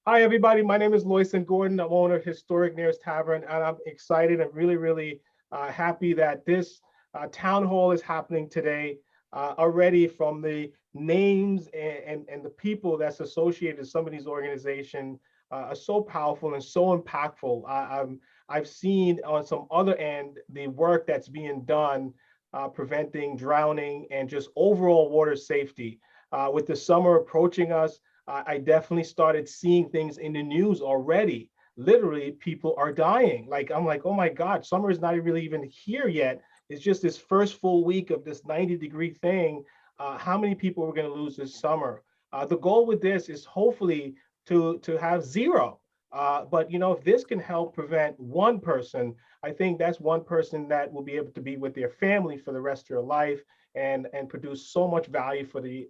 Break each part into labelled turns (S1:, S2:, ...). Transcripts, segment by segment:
S1: Hi, everybody. My name is Loyson Gordon. I'm owner of Historic Neir's Tavern, and I'm excited and really happy that this town hall is happening today. Already from the names and the people that's associated with some of these organizations are so powerful and so impactful. I've seen on some other end the work that's being done preventing drowning and just overall water safety. With the summer approaching us, I definitely started seeing things in the news already. Literally, people are dying. Like, I'm like, oh my God, summer is not really even here yet. It's just this first full week of this 90-degree thing. How many people we're going to lose this summer? The goal with this is hopefully to have zero. But if this can help prevent one person, I think that's one person that will be able to be with their family for the rest of their life and produce so much value for the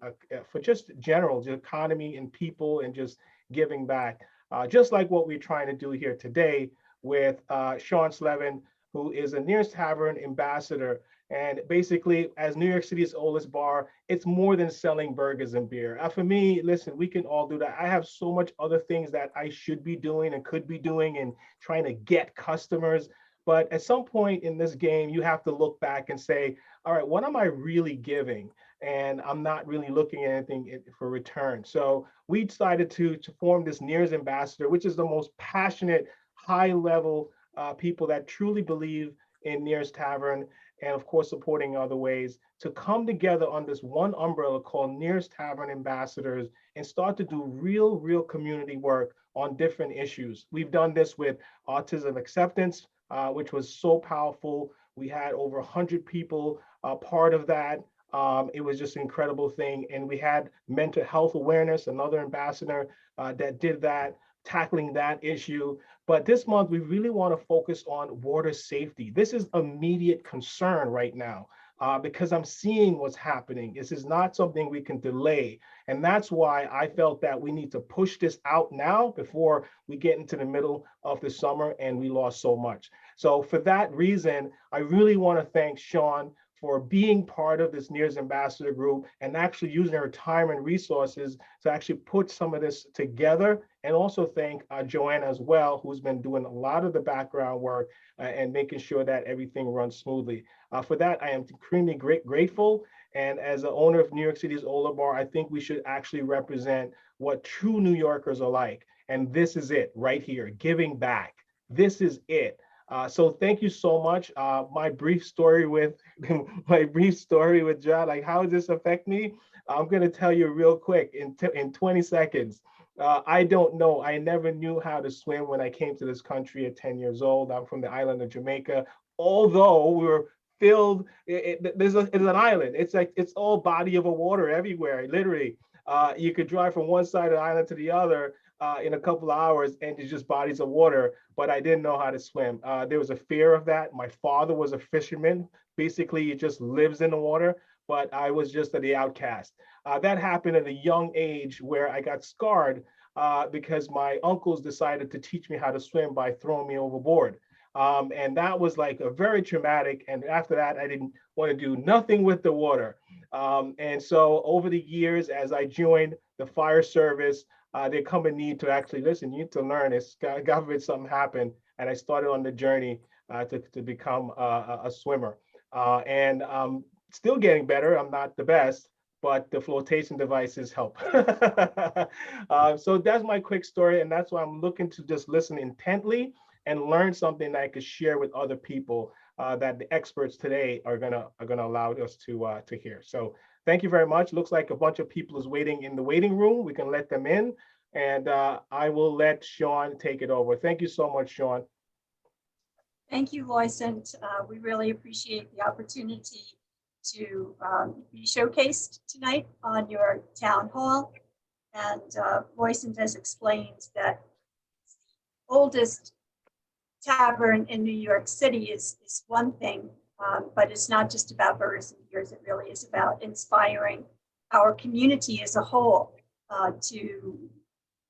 S1: for just general the economy and people and just giving back. Just like what we're trying to do here today with Sean Slevin, who is a Neir's Tavern ambassador. And basically, as New York City's oldest bar, it's more than selling burgers and beer. For me, listen, we can all do that. I have so much other things that I should be doing and could be doing and trying to get customers. But at some point in this game, you have to look back and say, all right, what am I really giving? And I'm not really looking at anything for return. So we decided to form this Neir's Ambassador, which is the most passionate, high level people that truly believe in Neir's Tavern, and of course, supporting other ways to come together on this one umbrella called Neir's Tavern Ambassadors and start to do real community work on different issues. We've done this with autism acceptance, which was so powerful. We had over 100 people part of that. It was just an incredible thing. And we had mental health awareness, another ambassador that did that, tackling that issue. But this month, we really want to focus on water safety. This is immediate concern right now because I'm seeing what's happening. This is not something we can delay. And that's why I felt that we need to push this out now before we get into the middle of the summer and we lost so much. So for that reason, I really want to thank Sean for being part of this Neir's Ambassador group and actually using her time and resources to actually put some of this together. And also thank Joanna as well, who's been doing a lot of the background work and making sure that everything runs smoothly. For that, I am extremely grateful. And as the owner of New York City's Ola Bar, I think we should actually represent what true New Yorkers are like. And this is it right here, giving back. This is it. So thank you so much. My brief story with John, like how does this affect me? I'm gonna tell you real quick in 20 seconds. I don't know. I never knew how to swim when I came to this country at 10 years old. I'm from the island of Jamaica. Although we were filled, it's an island. It's like it's all body of a water everywhere. Literally, you could drive from one side of the island to the other in a couple of hours and it's just bodies of water, but I didn't know how to swim. There was a fear of that. My father was a fisherman. Basically, he just lives in the water, but I was just the outcast. That happened at a young age where I got scarred because my uncles decided to teach me how to swim by throwing me overboard. And that was like a very traumatic. And after that, I didn't want to do nothing with the water. And so over the years, as I joined the fire service, there come a need to actually listen. You need to learn. It's God forbid something happened, and I started on the journey to become a swimmer. And still getting better. I'm not the best, but the flotation devices help. So that's my quick story, and that's why I'm looking to just listen intently and learn something that I could share with other people that the experts today are gonna allow us to hear. So thank you very much. Looks like a bunch of people is waiting in the waiting room. We can let them in, and I will let Sean take it over. Thank you so much, Sean.
S2: Thank you, Loyson. We really appreciate the opportunity to be showcased tonight on your town hall. And Loyson has explained that the oldest tavern in New York City is one thing, but it's not just about burgers and beers. It really is about inspiring our community as a whole to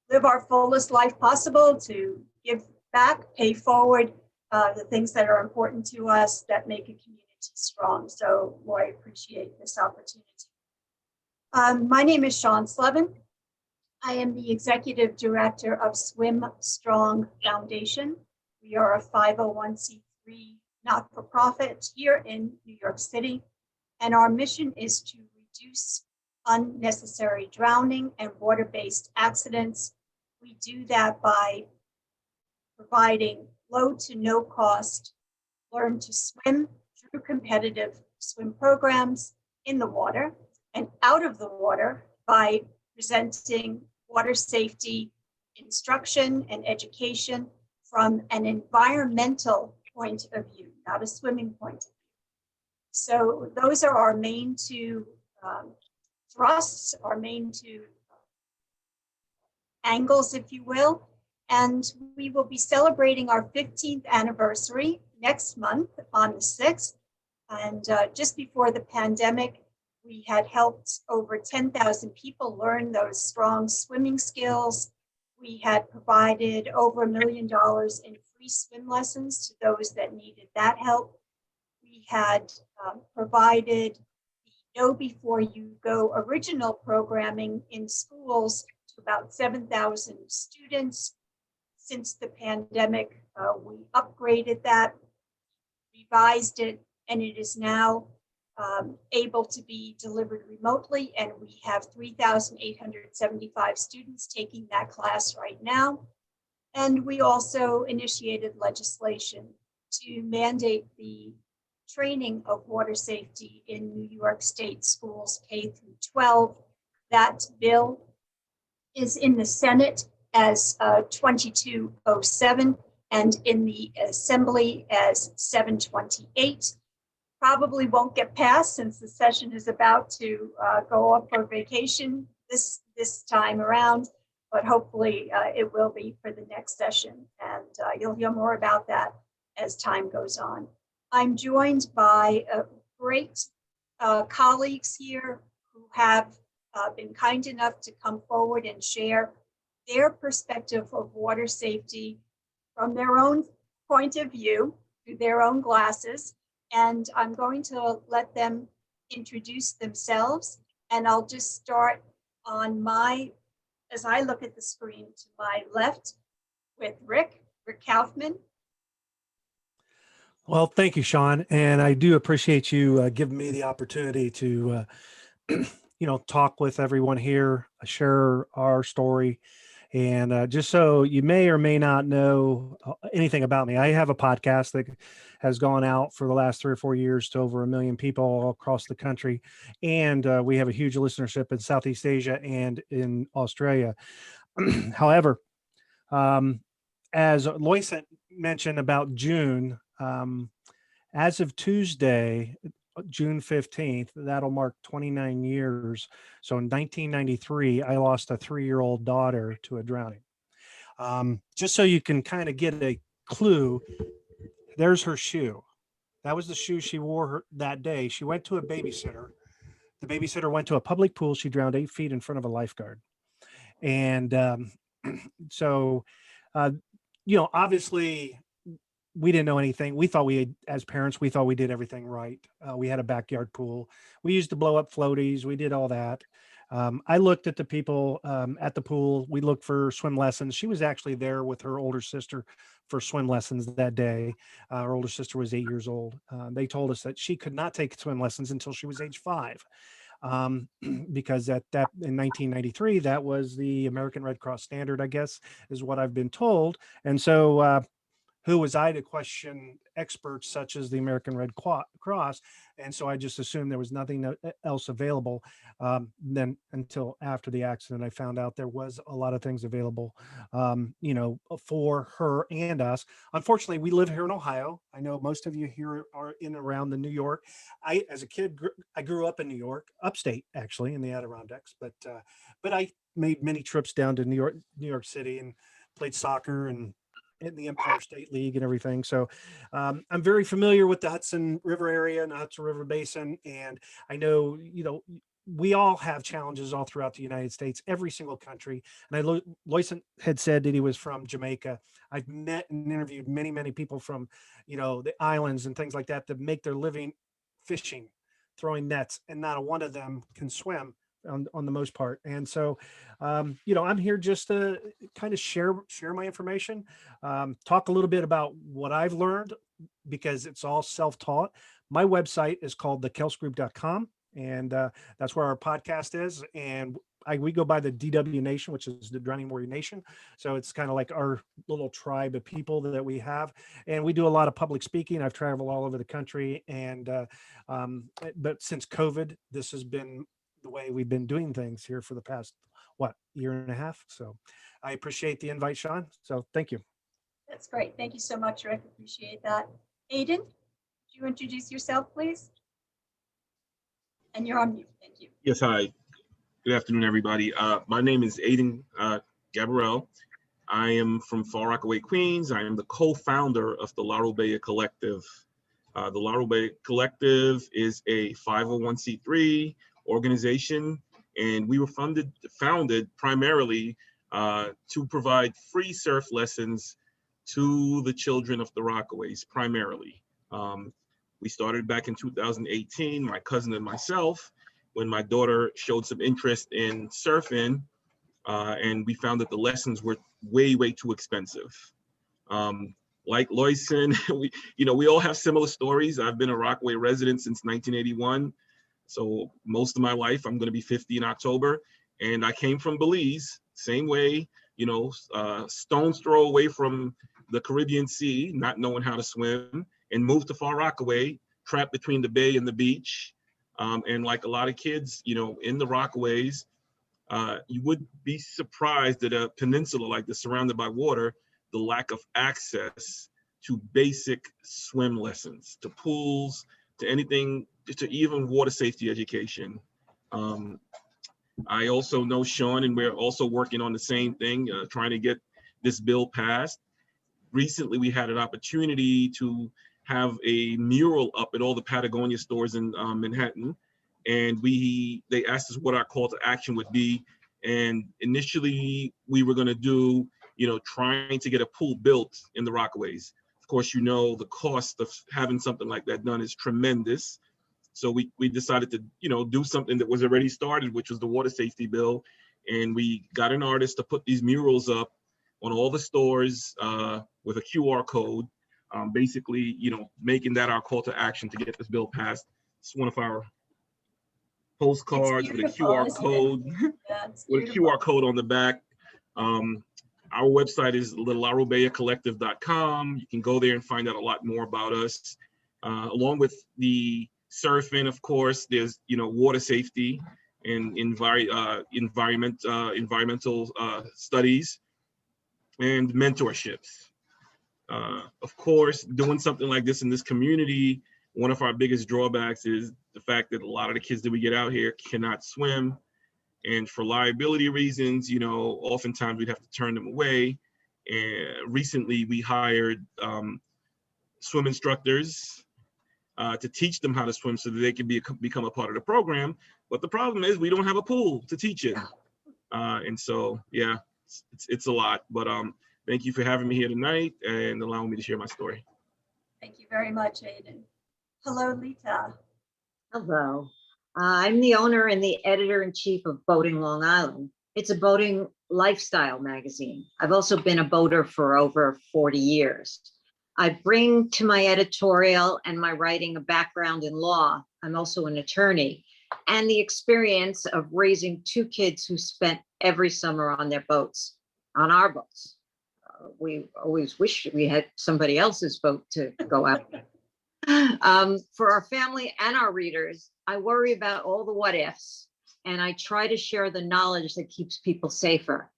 S2: live our fullest life possible, to give back, pay forward the things that are important to us that make a community strong. So I appreciate this opportunity. My name is Sean Slevin. I am the executive director of Swim Strong Foundation. We are a 501c3 not-for-profit here in New York City, and our mission is to reduce unnecessary drowning and water-based accidents. We do that by providing low to no cost learn to swim through competitive swim programs in the water and out of the water by presenting water safety instruction and education from an environmental point of view, not a swimming point of view. So those are our main two thrusts, our main two angles, if you will. And we will be celebrating our 15th anniversary next month on the 6th. And just before the pandemic, we had helped over 10,000 people learn those strong swimming skills. We had provided over $1 million in free swim lessons to those that needed that help. We had provided the Know Before You Go original programming in schools to about 7,000 students. Since the pandemic, we upgraded that, revised it, and it is now able to be delivered remotely. And we have 3,875 students taking that class right now. And we also initiated legislation to mandate the training of water safety in New York State schools K through 12. That bill is in the Senate as 2207 and in the Assembly as 728. Probably won't get passed since the session is about to go off for vacation this time around, but hopefully it will be for the next session, and you'll hear more about that as time goes on. I'm joined by great colleagues here who have been kind enough to come forward and share their perspective of water safety from their own point of view, through their own glasses. And I'm going to let them introduce themselves. And I'll just start on as I look at the screen to my left with Rick Kaufman.
S3: Well, thank you, Sean. And I do appreciate you giving me the opportunity to, talk with everyone here, share our story. And just so you may or may not know anything about me, I have a podcast that has gone out for the last 3 or 4 years to over 1 million people all across the country. And we have a huge listenership in Southeast Asia and in Australia. However, as Lois mentioned about June, as of Tuesday, June 15th, that'll mark 29 years. So in 1993, I lost a 3-year-old daughter to a drowning. Just so you can kind of get a clue, there's her shoe. That was the shoe she wore that day. She went to a babysitter. The babysitter went to a public pool. She drowned 8 feet in front of a lifeguard. And obviously, we didn't know anything. We thought as parents, we thought we did everything right. We had a backyard pool. We used to blow up floaties. We did all that. I looked at the people at the pool. We looked for swim lessons. She was actually there with her older sister for swim lessons that day. Her older sister was 8 years old. They told us that she could not take swim lessons until she was age 5. Because that in 1993, that was the American Red Cross standard, I guess, is what I've been told. And so, who was I to question experts such as the American Red Cross? And so I just assumed there was nothing else available. Then until after the accident, I found out there was a lot of things available, for her and us. Unfortunately, we live here in Ohio. I know most of you here are in and around the New York. As a kid, I grew up in New York, upstate actually, in the Adirondacks. But I made many trips down to New York City and played soccer and in the Empire State League and everything. So I'm very familiar with the Hudson River area and the Hudson River Basin. And I know, we all have challenges all throughout the United States, every single country. And Lois had said that he was from Jamaica. I've met and interviewed many, many people from, the islands and things like that make their living fishing, throwing nets, and not a one of them can swim on the most part. And so, I'm here just to kind of share my information, talk a little bit about what I've learned, because it's all self-taught. My website is called thekelsgroup.com, and that's where our podcast is. And we go by the DW Nation, which is the Drowning Warrior Nation. So it's kind of like our little tribe of people that we have. And we do a lot of public speaking. I've traveled all over the country. And, but since COVID, this has been the way we've been doing things here for the past, year and a half. So I appreciate the invite, Sean. So thank you.
S2: That's great. Thank you so much, Rick. Appreciate that. Aiden, would you introduce yourself, please? And you're on mute. Thank you.
S4: Yes, hi. Good afternoon, everybody. My name is Aiden Gabriel. I am from Far Rockaway, Queens. I am the co-founder of the La Rubella Collective. The La Rubella Collective is a 501c3 organization, and we were founded primarily to provide free surf lessons to the children of the Rockaways, primarily. We started back in 2018, my cousin and myself, when my daughter showed some interest in surfing, and we found that the lessons were way too expensive. Like Loyson, we all have similar stories. I've been a Rockaway resident since 1981. So most of my life, I'm gonna be 50 in October. And I came from Belize, same way, stone's throw away from the Caribbean Sea, not knowing how to swim, and moved to Far Rockaway, trapped between the bay and the beach. And like a lot of kids, in the Rockaways, you would be surprised that a peninsula like this, surrounded by water, the lack of access to basic swim lessons, to pools, to anything, to even water safety education. I also know Sean, and we're also working on the same thing, trying to get this bill passed. Recently, we had an opportunity to have a mural up at all the Patagonia stores in Manhattan. And they asked us what our call to action would be. And initially we were gonna do, trying to get a pool built in the Rockaways. Of course, the cost of having something like that done is tremendous. So we decided to, do something that was already started, which was the water safety bill. And we got an artist to put these murals up on all the stores with a QR code, basically, making that our call to action to get this bill passed. It's one of our postcards with a QR code, with a QR code on the back. Our website is larubellacollective.com. You can go there and find out a lot more about us. Along with the surfing, of course, there's water safety and environmental studies and mentorships. Of course, doing something like this in this community, one of our biggest drawbacks is the fact that a lot of the kids that we get out here cannot swim. And for liability reasons, oftentimes we'd have to turn them away. And recently we hired swim instructors to teach them how to swim so that they can become a part of the program. But the problem is we don't have a pool to teach it. And so, yeah, it's a lot. But thank you for having me here tonight and allowing me to share my story.
S2: Thank you very much, Aiden. Hello, Lita.
S5: Hello. I'm the owner and the editor-in-chief of Boating Long Island. It's a boating lifestyle magazine. I've also been a boater for over 40 years. I bring to my editorial and my writing a background in law. I'm also an attorney, and the experience of raising two kids who spent every summer on their boats, on our boats. We always wish we had somebody else's boat to go out. For our family and our readers, I worry about all the what ifs, and I try to share the knowledge that keeps people safer.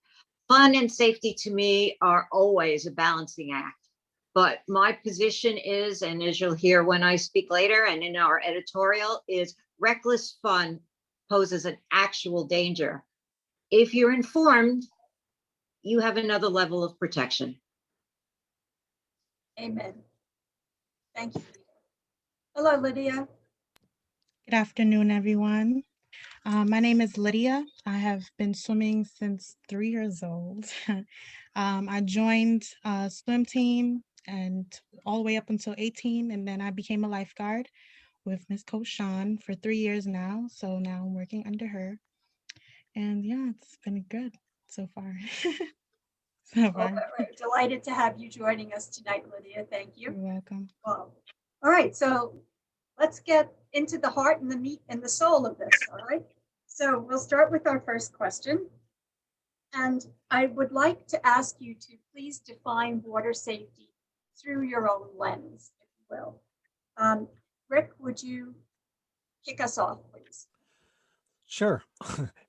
S5: Fun and safety to me are always a balancing act, but my position is, and as you'll hear when I speak later and in our editorial, is reckless fun poses an actual danger. If you're informed, you have another level of protection.
S2: Amen. Thank you. Hello, Lydia.
S6: Good afternoon, everyone. My name is Lydia. I have been swimming since 3 years old. I joined a swim team and all the way up until 18, and then I became a lifeguard with Miss Coach Sean for 3 years now. So now I'm working under her. And yeah, it's been good so far. So
S2: Well,
S6: far.
S2: we're delighted to have you joining us tonight, Lydia. Thank
S6: You're
S2: you.
S6: welcome.
S2: Well, all right, so let's get into the heart and the meat and the soul of this, all right? So we'll start with our first question. And I would like to ask you to please define water safety through your own lens, if you will. Rick, would you kick us off, please?
S3: Sure.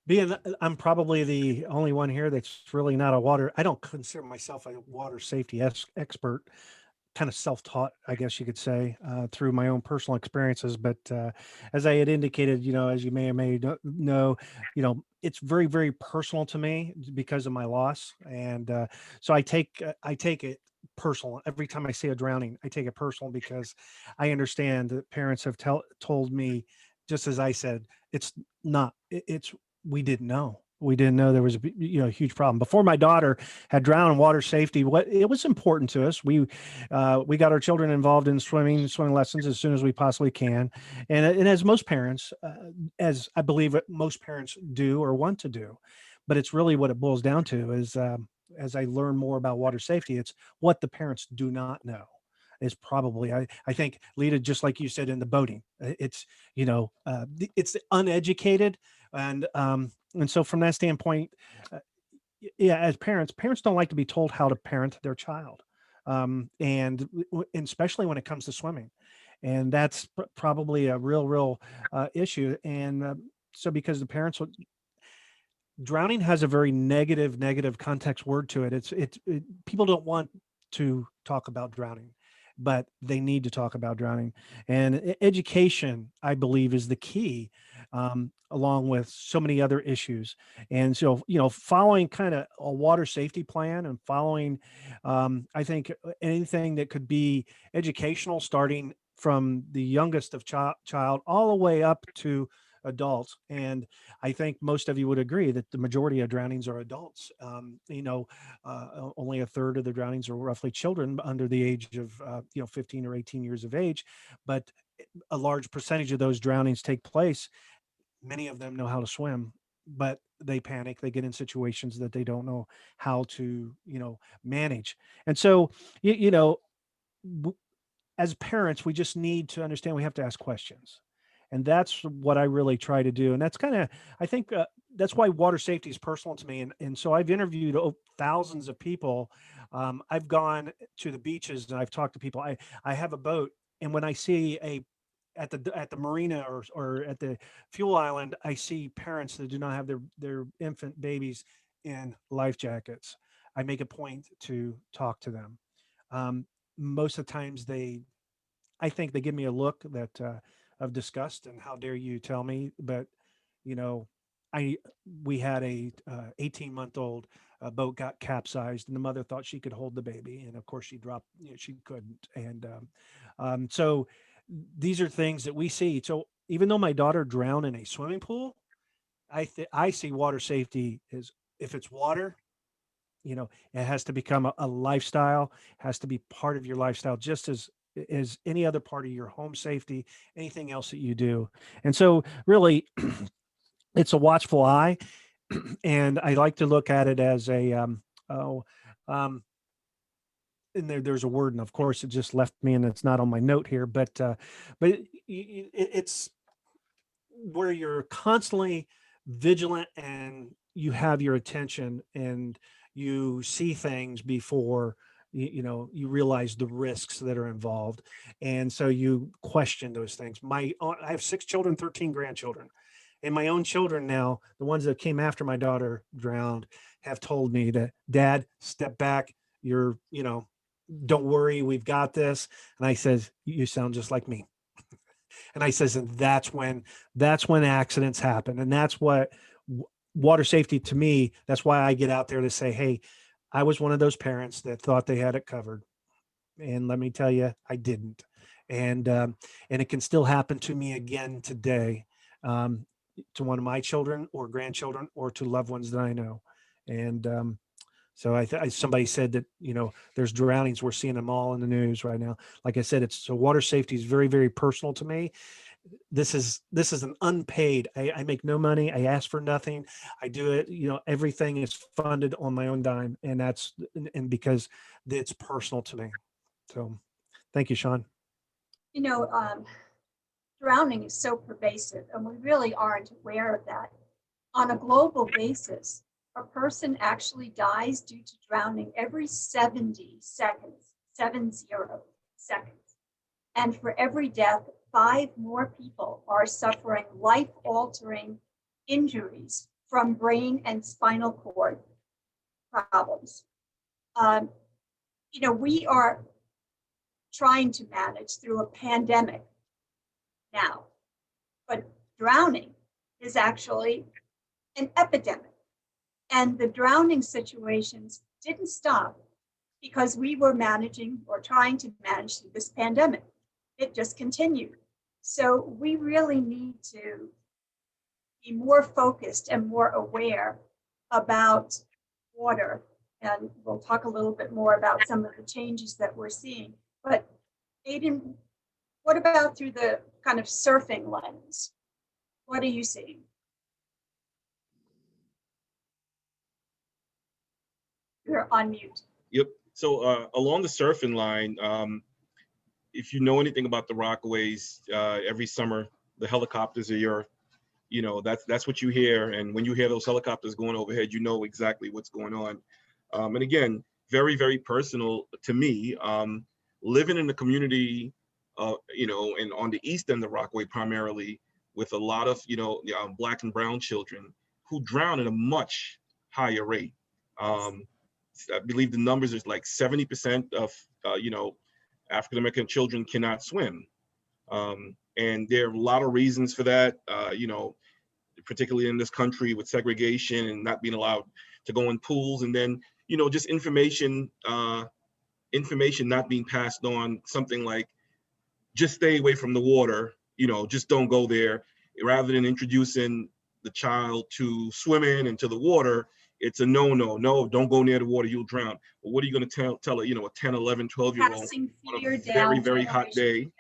S3: Being I'm probably the only one here that's really not a water, I don't consider myself a water safety expert, kind of self-taught, I guess you could say, through my own personal experiences. But as I had indicated, as you may or may know, it's very, very personal to me because of my loss. And so I take it personal. Every time I see a drowning, I take it personal because I understand that parents have told me, just as I said, it's not, it's, we didn't know. We didn't know there was a huge problem before my daughter had drowned. Water safety, what it was important to us. We got our children involved in swimming lessons as soon as we possibly can, and as most parents, as I believe most parents do or want to do, but it's really what it boils down to is as I learn more about water safety, it's what the parents do not know is probably I think Lita, just like you said in the boating, it's it's the uneducated and so from that standpoint, yeah, as parents don't like to be told how to parent their child, and especially when it comes to swimming, and that's probably a real issue. And so because the parents drowning has a very negative context word to it. People don't want to talk about drowning, but they need to talk about drowning. And education, I believe, is the key, along with so many other issues. And so, following kind of a water safety plan and following, I think anything that could be educational, starting from the youngest of child all the way up to adults. And I think most of you would agree that the majority of drownings are adults. Only a third of the drownings are roughly children under the age of 15 or 18 years of age, but a large percentage of those drownings take place. Many of them know how to swim, but they panic. They get in situations that they don't know how to manage. And so as parents, we just need to understand we have to ask questions. And that's what I really try to do. And that's kind of, I think that's why water safety is personal to me. And so I've interviewed thousands of people. I've gone to the beaches and I've talked to people. I have a boat. And when I see at the marina or at the fuel island, I see parents that do not have their infant babies in life jackets. I make a point to talk to them. Most of the times I think they give me a look that of disgust and how dare you tell me. But you know, I we had a 18-month-old boat got capsized, and the mother thought she could hold the baby, and of course she dropped. She couldn't, and so these are things that we see. So even though my daughter drowned in a swimming pool, I see water safety as if it's water. It has to become a lifestyle, has to be part of your lifestyle, just as any other part of your home safety, anything else that you do. And so really it's a watchful eye. And I like to look at it as oh, um, and there's a word, and of course it just left me and it's not on my note here, but it's where you're constantly vigilant and you have your attention and you see things before you realize the risks that are involved, and so you question those things. I have 6 children, 13 grandchildren, and my own children now, the ones that came after my daughter drowned, have told me that, Dad, step back, don't worry, we've got this. And I says, you sound just like me. And I says, and that's when accidents happen. And that's what water safety to me, that's why I get out there to say, hey, I was one of those parents that thought they had it covered. And let me tell you, I didn't. And it can still happen to me again today, to one of my children or grandchildren or to loved ones that I know. And so somebody said that, there's drownings. We're seeing them all in the news right now. Like I said, so water safety is very, very personal to me. this is an unpaid. I make no money. I ask for nothing. I do it. Everything is funded on my own dime, and and because it's personal to me. So, thank you, Sean.
S2: Drowning is so pervasive, and we really aren't aware of that. On a global basis, a person actually dies due to drowning every 70 seconds, 70 seconds. And for every death, 5 more people are suffering life-altering injuries from brain and spinal cord problems. We are trying to manage through a pandemic now, but drowning is actually an epidemic. And the drowning situations didn't stop because we were managing or trying to manage through this pandemic. It just continued. So we really need to be more focused and more aware about water. And we'll talk a little bit more about some of the changes that we're seeing. But Aiden, what about through the kind of surfing lens? What are you seeing? You're on mute.
S4: Yep. So along the surfing line, if you know anything about the Rockaways, every summer the helicopters are that's what you hear. And when you hear those helicopters going overhead, you know exactly what's going on. And again, very, very personal to me. Living in the community, and on the east end of Rockaway primarily, with a lot of Black and brown children who drown at a much higher rate. I believe the numbers is like 70% of African American children cannot swim, and there are a lot of reasons for that. Particularly in this country with segregation and not being allowed to go in pools, and then just information not being passed on. Something like, just stay away from the water, just don't go there, rather than introducing the child to swimming and to the water. It's a no, don't go near the water, you'll drown. But what are you going to tell a 10, 11, 12-year-old on a very, very hot day?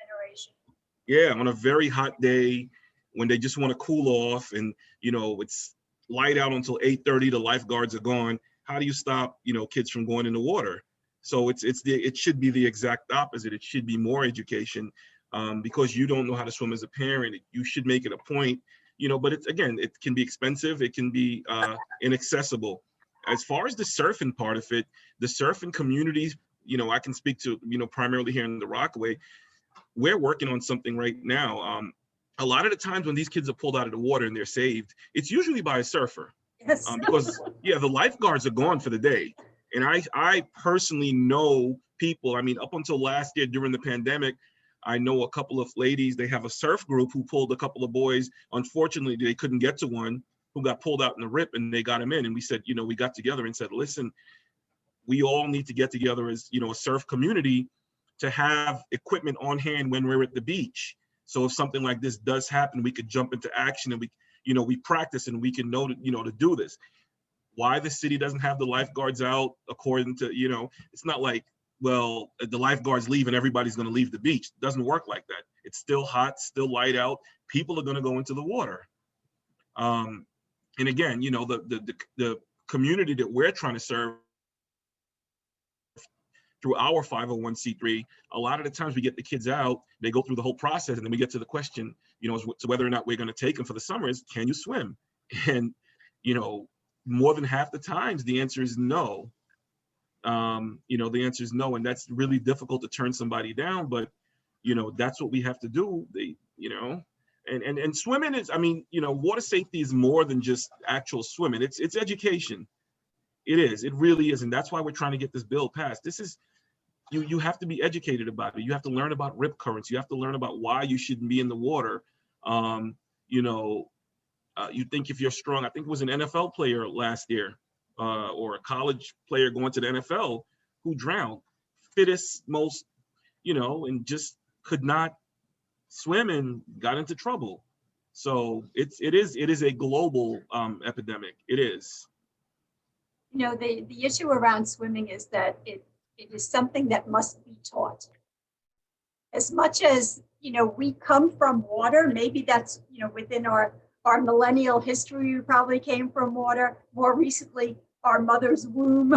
S4: Yeah, on a very hot day when they just want to cool off, and it's light out until 8:30, the lifeguards are gone. How do you stop kids from going in the water? So it should be the exact opposite. It should be more education, because you don't know how to swim as a parent. You should make it a point. But it can be expensive. It can be inaccessible. As far as the surfing part of it, the surfing communities, I can speak to, primarily here in the Rockaway, we're working on something right now. A lot of the times when these kids are pulled out of the water and they're saved, it's usually by a surfer.
S2: Yes.
S4: Because the lifeguards are gone for the day. And I personally know people, up until last year during the pandemic, I know a couple of ladies, they have a surf group who pulled a couple of boys. Unfortunately, they couldn't get to one who got pulled out in the rip, and they got him in. And we said, we got together and said, listen, we all need to get together as, a surf community to have equipment on hand when we're at the beach. So if something like this does happen, we could jump into action, and we practice, and we can know to do this. Why the city doesn't have the lifeguards out according to, it's not like, well, the lifeguards leave and everybody's going to leave the beach. It doesn't work like that. It's still hot, still light out. People are going to go into the water. And again, the community that we're trying to serve through our 501c3, a lot of the times we get the kids out, they go through the whole process, and then we get to the question, as to whether or not we're going to take them for the summer is, can you swim? And, more than half the times the answer is no. The answer is no, and that's really difficult to turn somebody down, but that's what we have to do. And swimming is, water safety is more than just actual swimming. It's education. It is. It really is, and that's why we're trying to get this bill passed. This is, you have to be educated about it. You have to learn about rip currents. You have to learn about why you shouldn't be in the water. You think if you're strong, I think it was an NFL player last year, or a college player going to the NFL who drowned, fittest, most, and just could not swim and got into trouble. So it is a global epidemic. It is.
S2: The issue around swimming is that it is something that must be taught. as much as, we come from water, maybe that's, within our millennial history, we probably came from water. More recently, our mother's womb,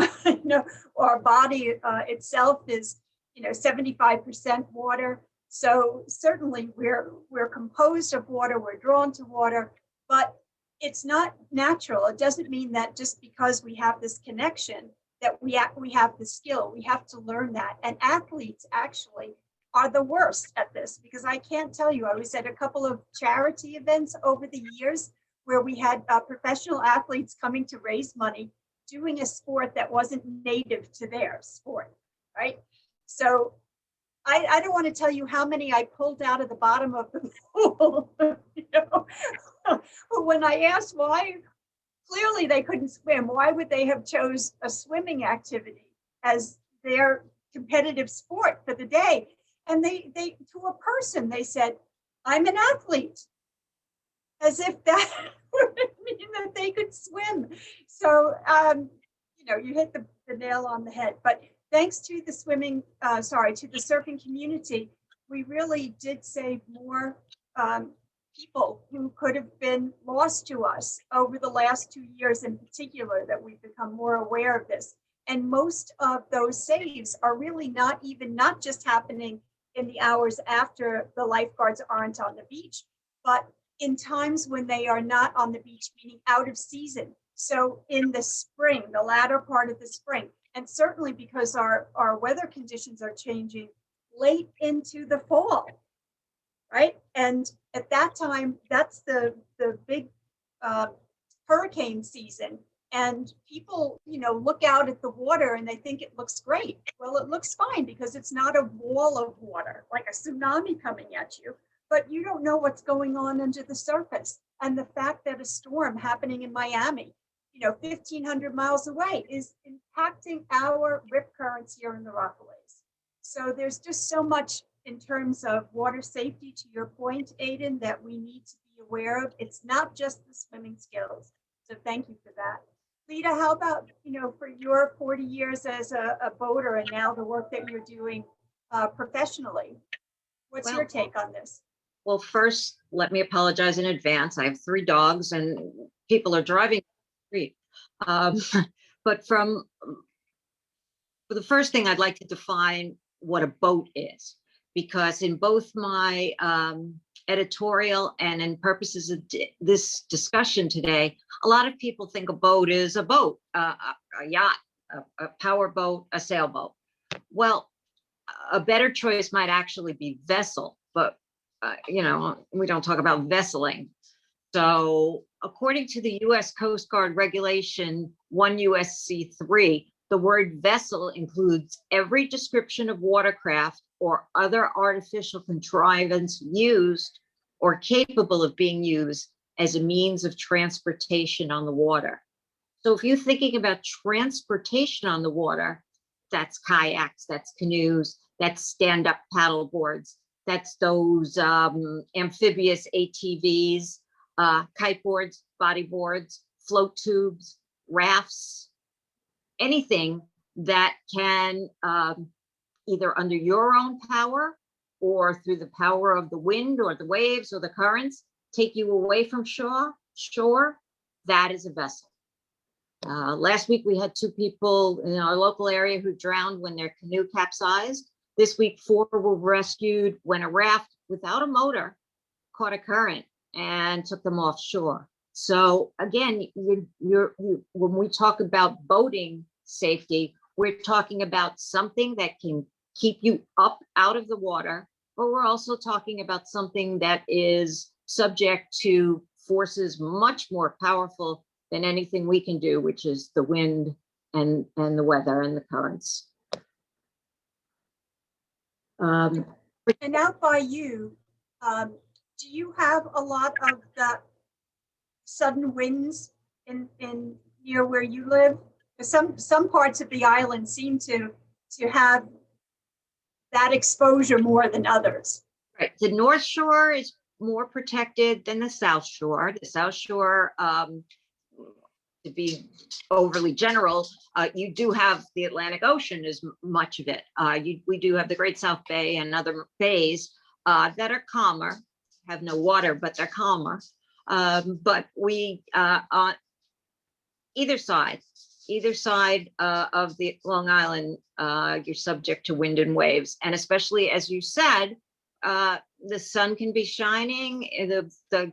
S2: our body itself is, 75% water. So certainly we're composed of water, we're drawn to water, but it's not natural. It doesn't mean that just because we have this connection that we have the skill. We have to learn that. And athletes actually are the worst at this, because I can't tell you, I was at a couple of charity events over the years where we had professional athletes coming to raise money, doing a sport that wasn't native to their sport, right? So I don't want to tell you how many I pulled out of the bottom of the pool, But when I asked why, clearly they couldn't swim. Why would they have chose a swimming activity as their competitive sport for the day? And they to a person, they said, I'm an athlete, as if that would mean that they could swim. So, you hit the nail on the head. But thanks to the to the surfing community, we really did save more people who could have been lost to us over the last 2 years in particular, that we've become more aware of this. And most of those saves are really not just happening in the hours after the lifeguards aren't on the beach, but in times when they are not on the beach, meaning out of season. So in the spring, the latter part of the spring, and certainly because our weather conditions are changing late into the fall, right? And at that time, that's the big hurricane season. And people, look out at the water and they think it looks great. Well, it looks fine because it's not a wall of water, like a tsunami coming at you, but you don't know what's going on under the surface. And the fact that a storm happening in Miami, 1,500 miles away, is impacting our rip currents here in the Rockaways. So there's just so much in terms of water safety, to your point, Aiden, that we need to be aware of. It's not just the swimming skills. So thank you for that. Lita, how about, for your 40 years as a boater and now the work that you're doing professionally? What's your take on this?
S5: Well, first, let me apologize in advance. I have 3 dogs and people are driving the street. But for the first thing, I'd like to define what a boat is, because in both my editorial and in purposes of this discussion today, a lot of people think a boat is a boat, a yacht, a power boat, a sailboat. Well, a better choice might actually be vessel, but we don't talk about vesseling. So according to the U.S. Coast Guard Regulation 1 U.S.C. 3, the word vessel includes every description of watercraft or other artificial contrivance used or capable of being used as a means of transportation on the water. So if you're thinking about transportation on the water, that's kayaks, that's canoes, that's stand-up paddle boards, that's those amphibious ATVs, kiteboards, bodyboards, float tubes, rafts, anything that can either under your own power or through the power of the wind or the waves or the currents take you away from shore, that is a vessel. Last week we had 2 people in our local area who drowned when their canoe capsized. This week 4 were rescued when a raft without a motor caught a current and took them offshore. So again, when we talk about boating safety, we're talking about something that can keep you up out of the water, but we're also talking about something that is subject to forces much more powerful than anything we can do, which is the wind and the weather and the currents.
S2: And out by you, do you have a lot of the sudden winds in near where you live? Some parts of the island seem to have that exposure more than others.
S5: Right. The North Shore is more protected than the South Shore. The South Shore, to be overly general, you do have the Atlantic Ocean as much of it. We do have the Great South Bay and other bays that are calmer, have no water, but they're calmer. But we, on either side of the Long Island, you're subject to wind and waves. And especially, as you said, the sun can be shining, the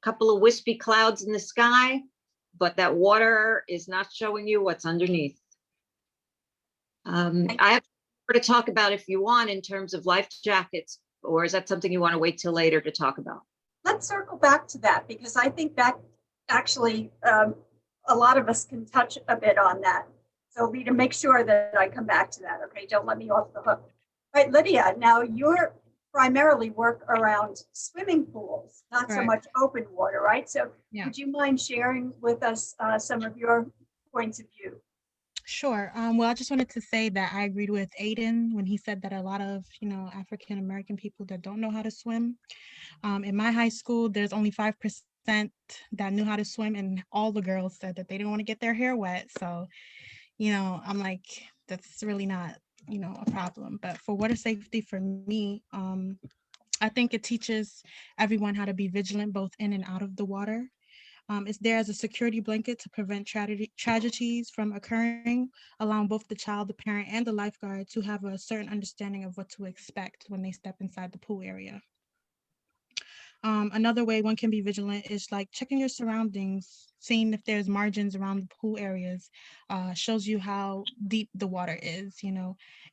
S5: couple of wispy clouds in the sky, but that water is not showing you what's underneath. I have more to talk about if you want in terms of life jackets, or is that something you want to wait till later to talk about?
S2: Let's circle back to that, because I think that actually a lot of us can touch a bit on that. So Rita, make sure that I come back to that. Okay, don't let me off the hook. All right, Lydia, now you're primarily work around swimming pools, not so much open water, right? So would you mind sharing with us some of your points of view?
S6: Sure. Well, I just wanted to say that I agreed with Aiden when he said that a lot of, African American people that don't know how to swim. In my high school, there's only 5% that knew how to swim, and all the girls said that they didn't want to get their hair wet. So, I'm like, that's really not, a problem. But for water safety for me, I think it teaches everyone how to be vigilant both in and out of the water. It's there as a security blanket to prevent tragedies from occurring, allowing both the child, the parent, and the lifeguard to have a certain understanding of what to expect when they step inside the pool area. Another way one can be vigilant is like checking your surroundings, seeing if there's margins around the pool areas, shows you how deep the water is,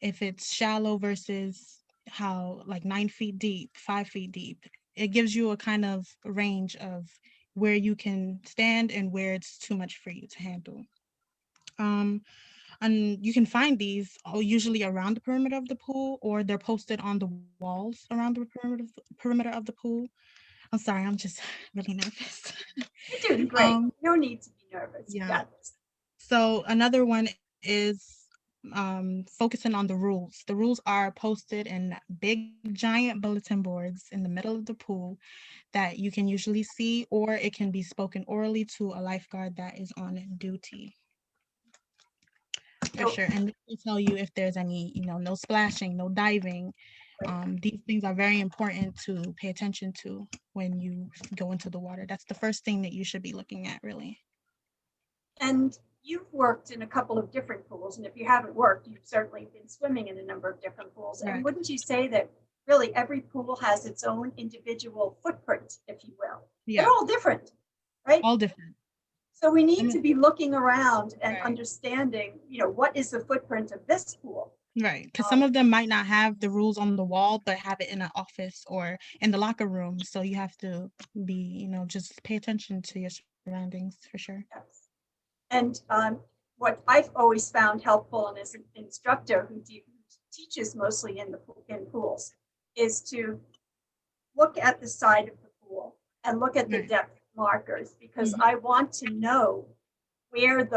S6: if it's shallow versus how like 9 feet deep, 5 feet deep. It gives you a kind of range of where you can stand and where it's too much for you to handle. And you can find these usually around the perimeter of the pool, or they're posted on the walls around the perimeter of the pool. I'm sorry, I'm just really nervous.
S2: You're doing great. No need to be nervous.
S6: Yeah. So another one is focusing on the rules. The rules are posted in big, giant bulletin boards in the middle of the pool that you can usually see, or it can be spoken orally to a lifeguard that is on duty. For sure. And they tell you if there's any, no splashing, no diving. These things are very important to pay attention to when you go into the water. That's the first thing that you should be looking at, really.
S2: And you've worked in a couple of different pools, and if you haven't worked, you've certainly been swimming in a number of different pools. Right. And wouldn't you say that really every pool has its own individual footprint, if you will? Yeah. They're all different, right?
S6: All different.
S2: So we need to be looking around and understanding, what is the footprint of this pool?
S6: Right, because some of them might not have the rules on the wall, but have it in an office or in the locker room. So you have to be, just pay attention to your surroundings for sure.
S2: Yes. And what I've always found helpful, and as an instructor who teaches mostly in pools, is to look at the side of the pool and look at the depth markers, because I want to know where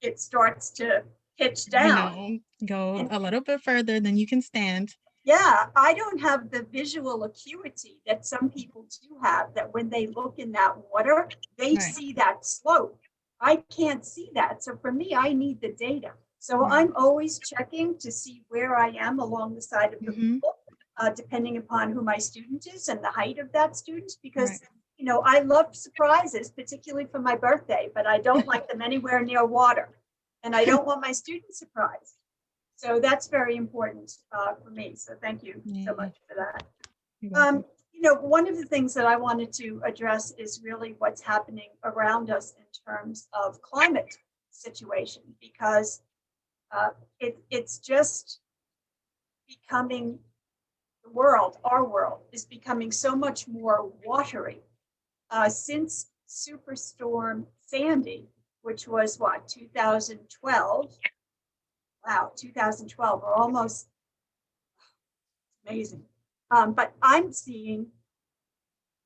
S2: it starts to pitch down.
S6: Go a little bit further than you can stand.
S2: Yeah, I don't have the visual acuity that some people do have, that when they look in that water, they see that slope. I can't see that. So for me, I need the data. So I'm always checking to see where I am along the side of the pool, depending upon who my student is and the height of that student, because I love surprises, particularly for my birthday, but I don't like them anywhere near water. And I don't want my students surprised. So that's very important for me. So thank you so much for that. One of the things that I wanted to address is really what's happening around us in terms of climate situation, because it's just becoming our world is becoming so much more watery. Since Superstorm Sandy, which was 2012. Wow, 2012, we're almost, amazing. But I'm seeing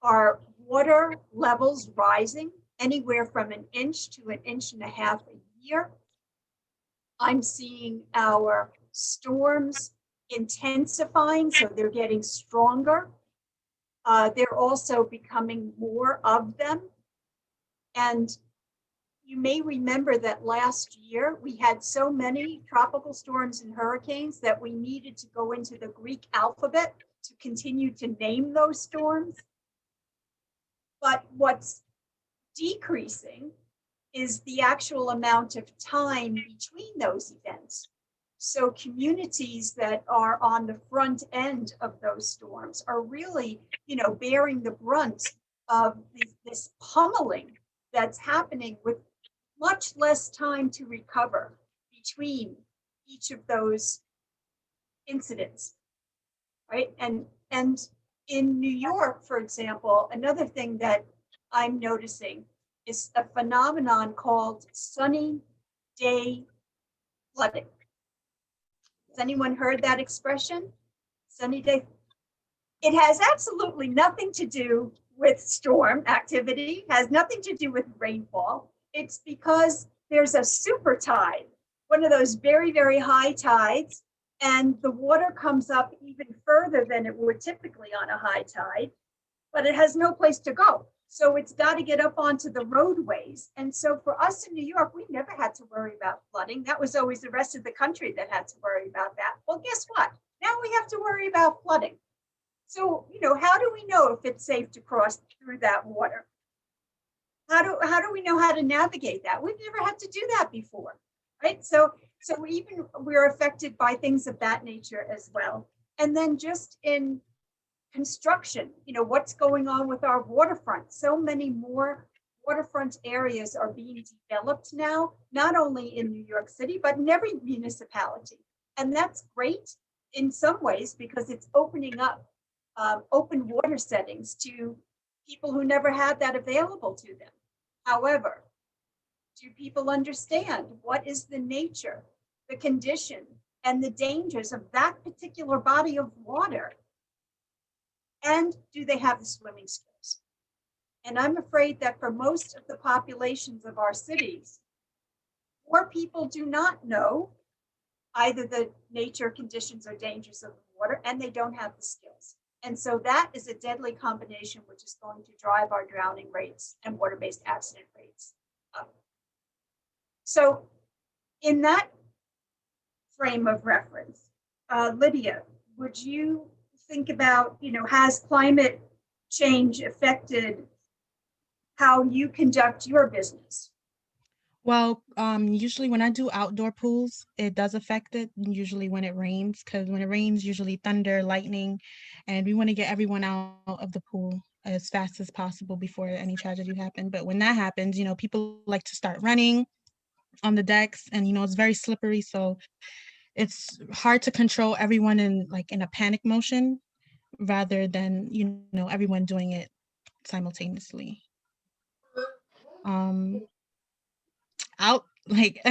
S2: our water levels rising anywhere from 1 inch to 1.5 inches a year. I'm seeing our storms intensifying, so they're getting stronger. They're also becoming more of them. And you may remember that last year we had so many tropical storms and hurricanes that we needed to go into the Greek alphabet to continue to name those storms. But what's decreasing is the actual amount of time between those events. So communities that are on the front end of those storms are really, bearing the brunt of this pummeling that's happening with much less time to recover between each of those incidents, right? And in New York, for example, another thing that I'm noticing is a phenomenon called sunny day flooding. Has anyone heard that expression? Sunny day. It has absolutely nothing to do with storm activity, has nothing to do with rainfall. It's because there's a super tide, one of those very, very high tides, and the water comes up even further than it would typically on a high tide, but it has no place to go. So it's got to get up onto the roadways. And so for us in New York, we never had to worry about flooding. That was always the rest of the country that had to worry about that. Well, guess what? Now we have to worry about flooding. So, how do we know if it's safe to cross through that water? How do we know how to navigate that? We've never had to do that before, right? So even we're affected by things of that nature as well. And then just in construction, what's going on with our waterfront? So many more waterfront areas are being developed now, not only in New York City, but in every municipality. And that's great in some ways because it's opening up open water settings to people who never had that available to them. However, do people understand what is the nature, the condition, and the dangers of that particular body of water? And do they have the swimming skills? And I'm afraid that for most of the populations of our cities, more people do not know either the nature, conditions, or dangers of the water, and they don't have the skills. And so that is a deadly combination, which is going to drive our drowning rates and water-based accident rates up. So in that frame of reference, Lydia, would you think about, has climate change affected how you conduct your business?
S6: Well, usually when I do outdoor pools, it does affect it, usually when it rains, because when it rains, usually thunder, lightning, and we want to get everyone out of the pool as fast as possible before any tragedy happens. But when that happens, people like to start running on the decks, and it's very slippery, so it's hard to control everyone in a panic motion rather than everyone doing it simultaneously. I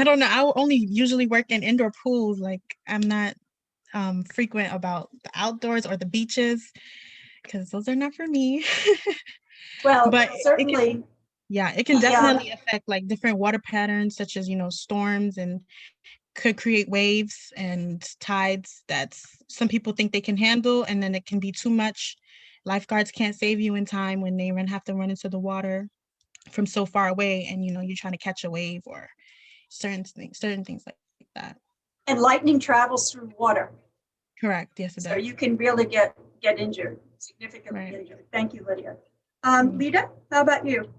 S6: don't know, I will only usually work in indoor pools. I'm not frequent about the outdoors or the beaches because those are not for me.
S2: Well,
S6: but
S2: certainly
S6: it can definitely affect different water patterns, such as storms, and could create waves and tides that some people think they can handle, and then it can be too much. Lifeguards can't save you in time when they have to run into the water from so far away, and you're trying to catch a wave or certain things like that.
S2: And lightning travels through water.
S6: Correct. Yes, it does.
S2: So you can really get injured, significantly injured. Thank you, Lydia. Lita, how about you?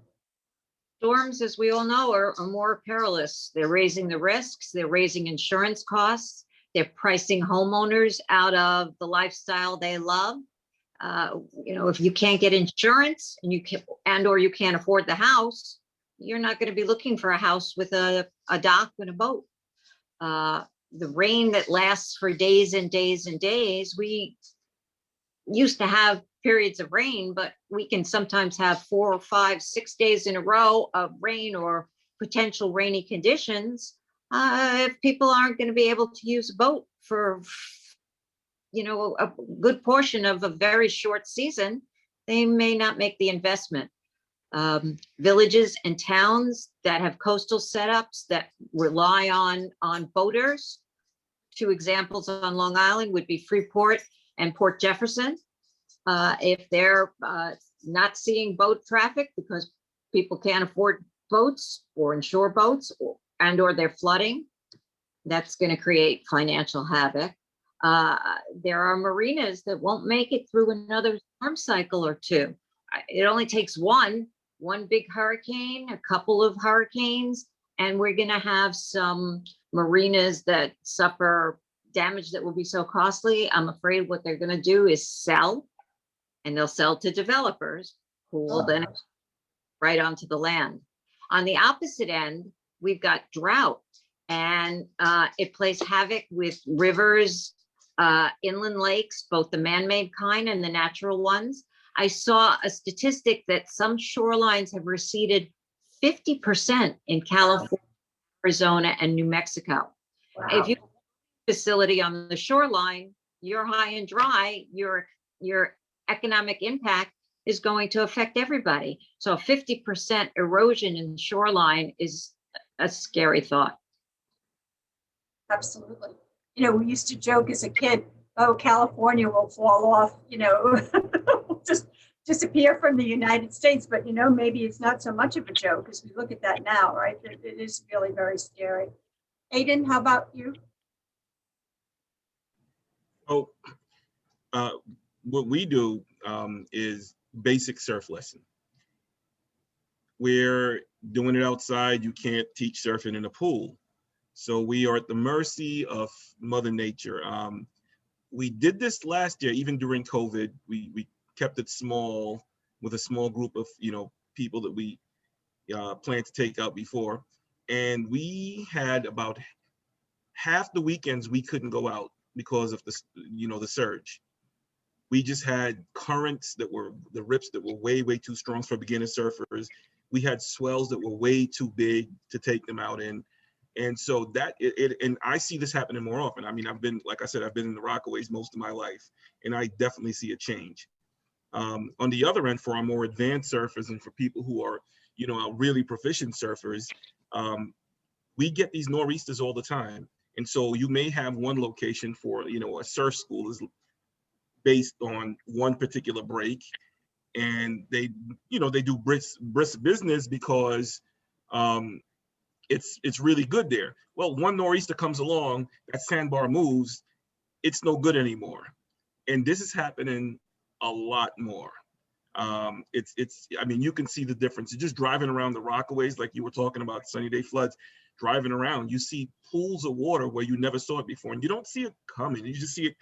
S5: Storms, as we all know, are more perilous. They're raising the risks. They're raising insurance costs. They're pricing homeowners out of the lifestyle they love. If you can't get insurance or you can't afford the house, you're not going to be looking for a house with a dock and a boat. The rain that lasts for days and days and days, we used to have periods of rain, but we can sometimes have 4 or 5, 6 days in a row of rain or potential rainy conditions. If people aren't going to be able to use a boat for a good portion of a very short season, they may not make the investment. Villages and towns that have coastal setups that rely on boaters. 2 examples on Long Island would be Freeport and Port Jefferson. If they're not seeing boat traffic because people can't afford boats or inshore boats or they're flooding. That's going to create financial havoc. There are marinas that won't make it through another storm cycle or two. It only takes one big hurricane, a couple of hurricanes, and we're going to have some marinas that suffer damage that will be so costly. I'm afraid what they're going to do is sell, and they'll sell to developers who will then right onto the land. On the opposite end, we've got drought, and it plays havoc with rivers, inland lakes, both the man-made kind and the natural ones. I saw a statistic that some shorelines have receded 50% in California, Arizona, and New Mexico.
S2: Wow.
S5: If you have a facility on the shoreline, you're high and dry, your economic impact is going to affect everybody. So a 50% erosion in the shoreline is a scary thought.
S2: Absolutely. You know, we used to joke as a kid, oh, California will fall off, you know, just disappear from the United States. But, you know, maybe it's not so much of a joke as we look at that now, right? It is really very scary. Aiden, how about you?
S4: Oh, what we do is basic surf lesson. We're doing it outside. You can't teach surfing in a pool. So we are at the mercy of Mother Nature. We did this last year, even during COVID. We kept it small with a small group of people that we planned to take out before. And we had about half the weekends we couldn't go out because of the surge. We just had currents that were, the rips that were way, way too strong for beginner surfers. We had swells that were way too big to take them out in. And so and I see this happening more often. I mean, like I said, I've been in the Rockaways most of my life, and I definitely see a change. On the other end, for our more advanced surfers and for people who are, really proficient surfers, we get these nor'easters all the time. And so you may have one location for, a surf school is based on one particular break, and they do brisk business because it's really good there. Well, one nor'easter comes along, that sandbar moves, it's no good anymore. And this is happening a lot more. I mean, you can see the difference. You're just driving around the Rockaways, like you were talking about sunny day floods, driving around, you see pools of water where you never saw it before, and you don't see it coming. You just see it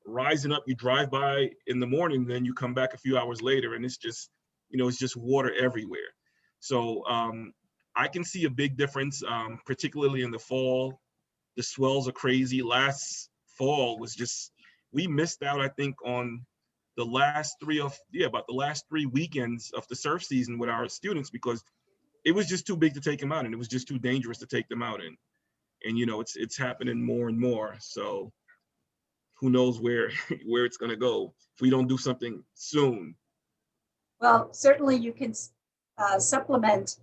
S4: rising up. You drive by in the morning, then you come back a few hours later, and it's just, it's just water everywhere. So I can see a big difference, particularly in the fall. The swells are crazy. Last fall was just, we missed out, I think, on the last about the last 3 weekends of the surf season with our students, because it was just too big to take them out, and it was just too dangerous to take them out in. And it's happening more and more. So who knows where it's going to go if we don't do something soon.
S2: Well, certainly you can supplement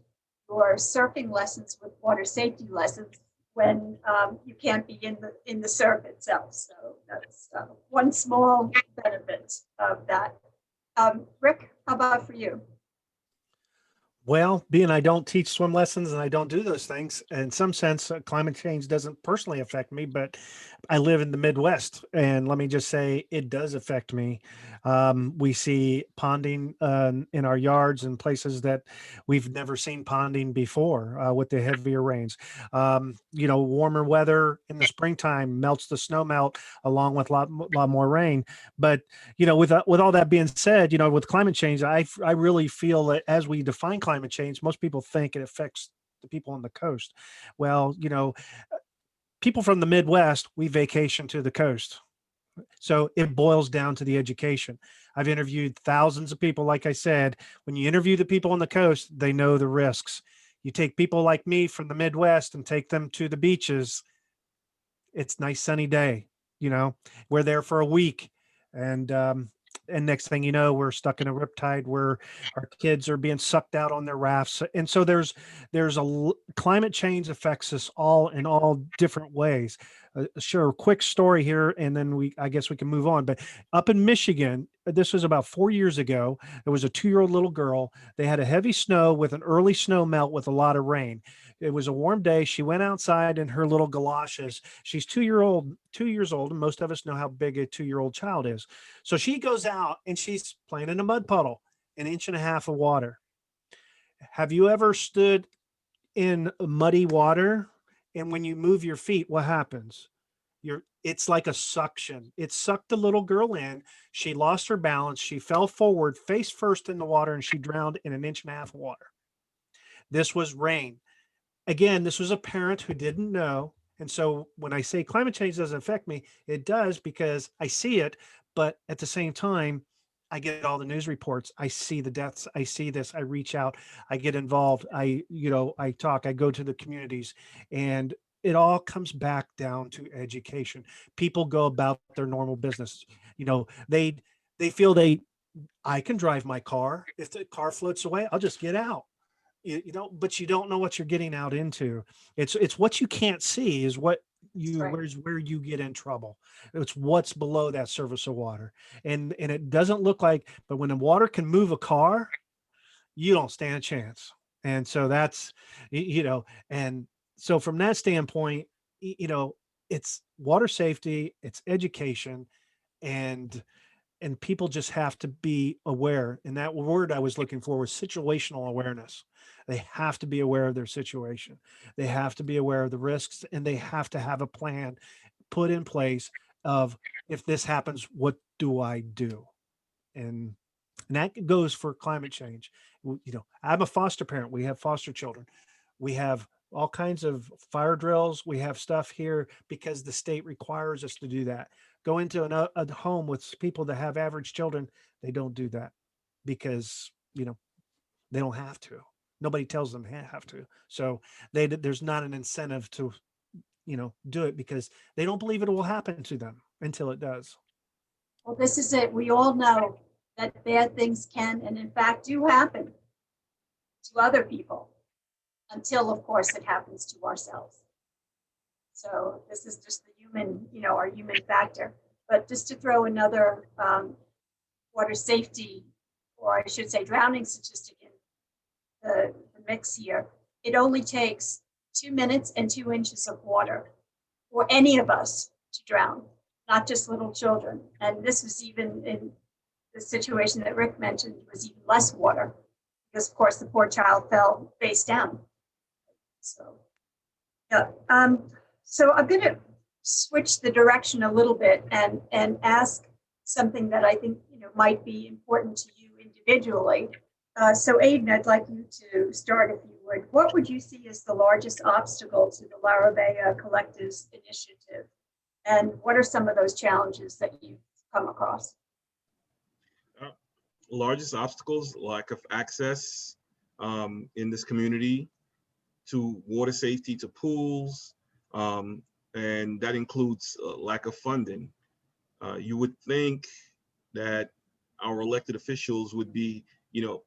S2: your surfing lessons with water safety lessons when you can't be in the surf itself. So that's one small benefit of that. Rick, how about for you?
S3: Well, being I don't teach swim lessons and I don't do those things, in some sense, climate change doesn't personally affect me, but I live in the Midwest, and let me just say it does affect me. We see ponding in our yards and places that we've never seen ponding before with the heavier rains. Warmer weather in the springtime melts the snow melt along with a lot more rain. But with all that being said, with climate change, I really feel that as we define climate change, most people think it affects the people on the coast. Well, people from the Midwest, we vacation to the coast. So it boils down to the education. I've interviewed thousands of people. Like I said, when you interview the people on the coast, they know the risks. You take people like me from the Midwest and take them to the beaches. It's nice sunny day. We're there for a week, and next thing you know, we're stuck in a riptide where our kids are being sucked out on their rafts. And so there's climate change affects us all in all different ways. Sure, quick story here, and then I guess we can move on. But up in Michigan, this was about 4 years ago. There was a 2-year-old little girl. They had a heavy snow with an early snow melt with a lot of rain. It was a warm day. She went outside in her little galoshes. She's 2 years old, and most of us know how big a 2-year-old child is. So she goes out and she's playing in a mud puddle, 1.5 inches of water. Have you ever stood in muddy water? And when you move your feet, what happens? It's like a suction. It sucked the little girl in. She lost her balance. She fell forward face first in the water, and she drowned in 1.5 inches of water. This was rain. Again, this was a parent who didn't know. And so when I say climate change doesn't affect me, it does, because I see it. But at the same time, I get all the news reports. I see the deaths. I see this. I reach out. I get involved. I talk. I go to the communities, and it all comes back down to education. People go about their normal business. They feel I can drive my car. If the car floats away, I'll just get out. But you don't know what you're getting out into. It's what you can't see is what where you get in trouble. It's what's below that surface of water. And it doesn't look like, but when the water can move a car, you don't stand a chance. And so that's, and so from that standpoint, it's water safety, it's education, and people just have to be aware. And that word I was looking for was situational awareness. They have to be aware of their situation. They have to be aware of the risks, and they have to have a plan put in place of, if this happens, what do I do? And that goes for climate change. I'm a foster parent. We have foster children. We have all kinds of fire drills. We have stuff here because the state requires us to do that. Go into a home with people that have average children. They don't do that because, they don't have to. Nobody tells them they have to. So there's not an incentive to, do it, because they don't believe it will happen to them until it does.
S2: Well, this is it. We all know that bad things can, and in fact do happen to other people, until, of course, it happens to ourselves. So this is just the human, our human factor. But just to throw another water safety, or I should say drowning statistic in the mix here, it only takes 2 minutes and 2 inches of water for any of us to drown, not just little children. And this was even in the situation that Rick mentioned, was even less water, because of course the poor child fell face down. So, yeah. So I'm going to switch the direction a little bit and ask something that I think might be important to you individually. So Aidan, I'd like you to start, if you would. What would you see as the largest obstacle to the Larrabea Collective's initiative? And what are some of those challenges that you've come across?
S4: Largest obstacles, lack of access in this community to water safety, to pools, and that includes lack of funding. You would think that our elected officials would be,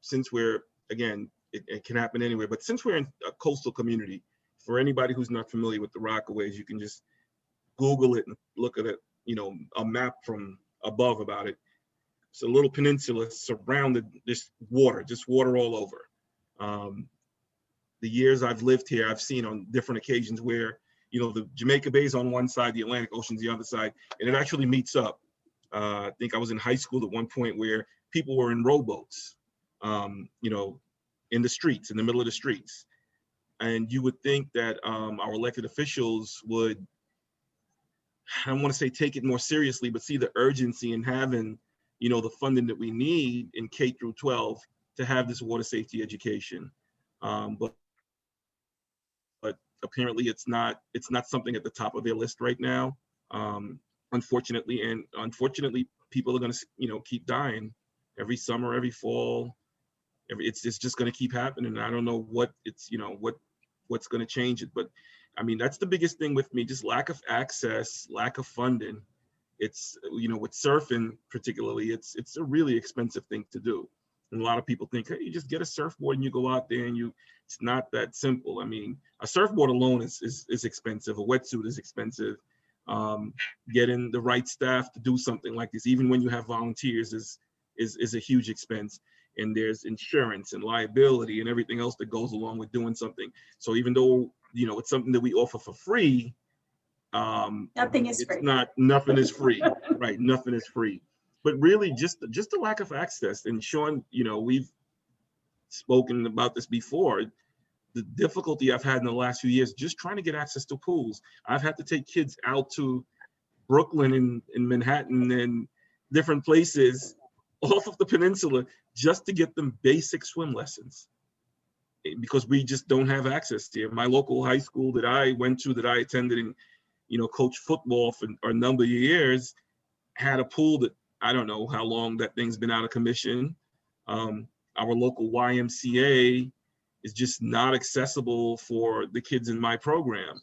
S4: since we're, again, it can happen anywhere, but since we're in a coastal community, for anybody who's not familiar with the Rockaways, you can just Google it and look at it, a map from above about it. It's a little peninsula surrounded just water all over. The years I've lived here, I've seen on different occasions where, the Jamaica Bay is on one side, the Atlantic Ocean's the other side, and it actually meets up. I think I was in high school at one point where people were in rowboats, in the streets, in the middle of the streets. And you would think that our elected officials would, I don't want to say take it more seriously, but see the urgency in having, the funding that we need in K through 12 to have this water safety education. But apparently it's not something at the top of their list right now, unfortunately. And unfortunately, people are going to, keep dying every summer, every fall. It's just going to keep happening. And I don't know what it's, what's going to change it. But I mean, that's the biggest thing with me, just lack of access, lack of funding. It's, with surfing particularly, it's a really expensive thing to do. And a lot of people think, hey, you just get a surfboard and you go out there, and it's not that simple. I mean, a surfboard alone is expensive. A wetsuit is expensive. Getting the right staff to do something like this, even when you have volunteers, is is a huge expense. And there's insurance and liability and everything else that goes along with doing something. So even though, you know, it's something that we offer for free,
S2: Nothing is
S4: it's
S2: free.
S4: not, nothing is free, right? Nothing is free. But really just the lack of access. And Sean, you know, we've spoken about this before, the difficulty I've had in the last few years, just trying to get access to pools. I've had to take kids out to Brooklyn and Manhattan and different places off of the peninsula just to get them basic swim lessons, because we just don't have access here. My local high school that I went to, that I attended and, you know, coached football for a number of years, had a pool that I don't know how long that thing's been out of commission. Our local YMCA is just not accessible for the kids in my program.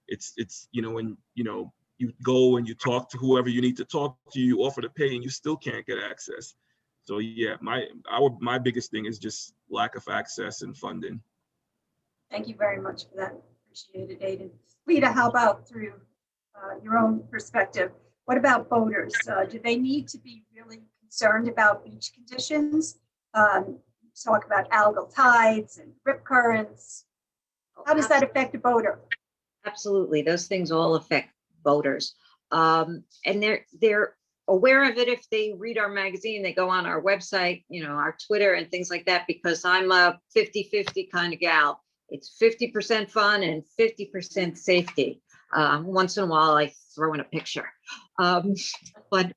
S4: It's you know, and you know, you go and you talk to whoever you need to talk to, you offer to pay, and you still can't get access. So yeah, my biggest thing is just lack of access and funding.
S2: Thank you very much for that. Appreciate it, Aiden. Rita, how about through your own perspective? What about boaters? Do they need to be really concerned about beach conditions? Talk about algal tides and rip currents. How does that affect a boater?
S5: Absolutely. Those things all affect boaters. And they're aware of it if they read our magazine, they go on our website, you know, our Twitter and things like that, because I'm a 50-50 kind of gal. It's 50% fun and 50% safety. Once in a while, I throw in a picture. But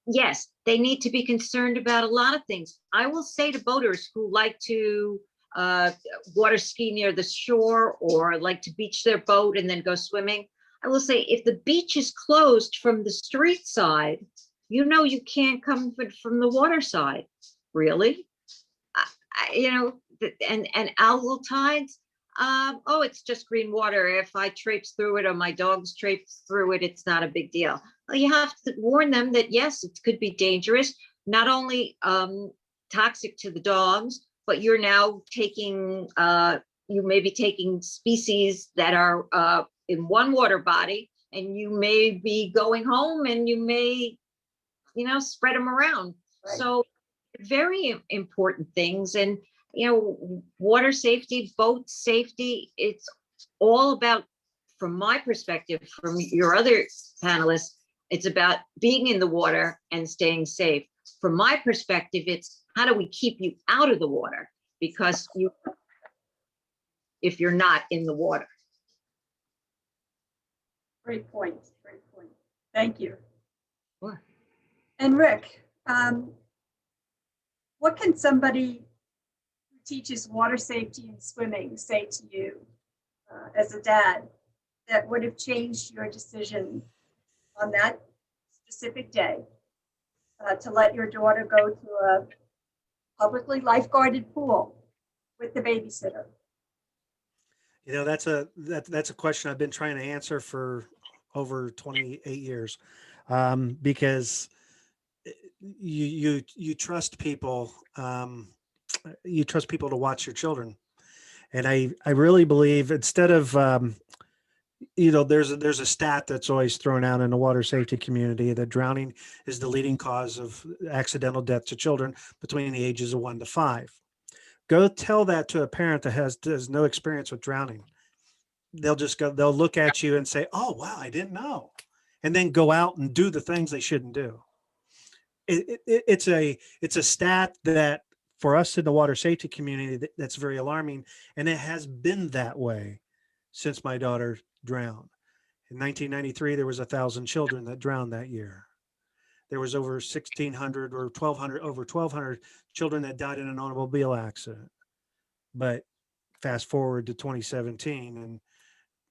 S5: yes, they need to be concerned about a lot of things. I will say to boaters who like to water ski near the shore or like to beach their boat and then go swimming, I will say, if the beach is closed from the street side, you know, you can't come from the water side. Really? You know, and algal tides, oh, it's just green water. If I traipse through it or my dogs traipse through it, it's not a big deal. Well, you have to warn them that yes, it could be dangerous, not only toxic to the dogs, but you're now taking, you may be taking species that are in one water body, and you may be going home and you may, you know, spread them around. Right. So very important things. And, you know, water safety, boat safety, it's all about, from my perspective, from your other panelists, it's about being in the water and staying safe. From my perspective, it's how do we keep you out of the water? Because if you're not in the water.
S2: Great point. Great point. Thank you.
S5: Sure.
S2: And Rick, what can somebody who teaches water safety and swimming say to you as a dad that would have changed your decision on that specific day to let your daughter go to a publicly lifeguarded pool with the babysitter?
S3: You know, that's a question I've been trying to answer for over 28 years, because you trust people. You trust people to watch your children, and I really believe, instead of you know, there's a stat that's always thrown out in the water safety community that drowning is the leading cause of accidental death to children between the ages of 1 to 5. Go tell that to a parent that has no experience with drowning. They'll look at you and say, "Oh, wow, I didn't know," and then go out and do the things they shouldn't do. It's a stat that for us in the water safety community, that's very alarming, and it has been that way since my daughter drowned. In 1993, there was 1,000 children that drowned that year. There was over 1,600 or 1,200, over 1,200 children that died in an automobile accident. But fast forward to 2017, and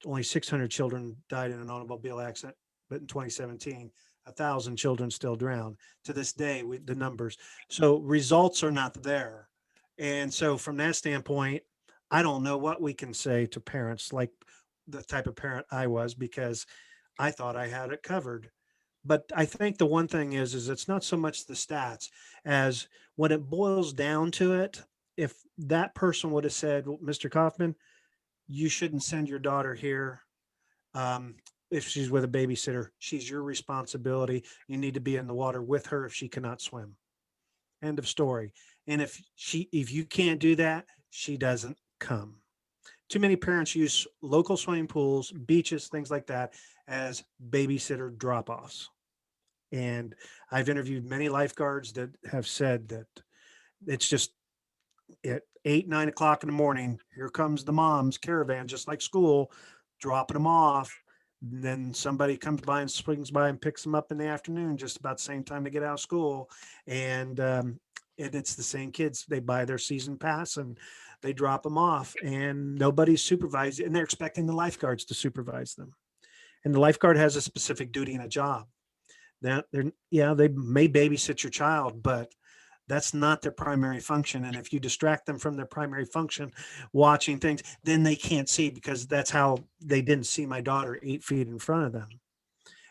S3: only 600 children died in an automobile accident. But in 2017, 1,000 children still drowned. To this day, the numbers. So results are not there. And so from that standpoint, I don't know what we can say to parents like the type of parent I was, because I thought I had it covered. But I think the one thing is it's not so much the stats as when it boils down to it. If that person would have said, well, Mr. Kaufman, you shouldn't send your daughter here. If she's with a babysitter, she's your responsibility. You need to be in the water with her if she cannot swim. End of story. And if you can't do that, she doesn't come. Too many parents use local swimming pools, beaches, things like that as babysitter drop-offs. And I've interviewed many lifeguards that have said that it's just at 8, 9 o'clock in the morning, here comes the mom's caravan, just like school, dropping them off. And then somebody comes by and swings by and picks them up in the afternoon, just about the same time to get out of school. And it's the same kids. They buy their season pass and they drop them off, and nobody's supervised, and they're expecting the lifeguards to supervise them. And the lifeguard has a specific duty and a job. That they're, yeah, they may babysit your child, but that's not their primary function. And if you distract them from their primary function, watching things, then they can't see, because that's how they didn't see my daughter 8 feet in front of them.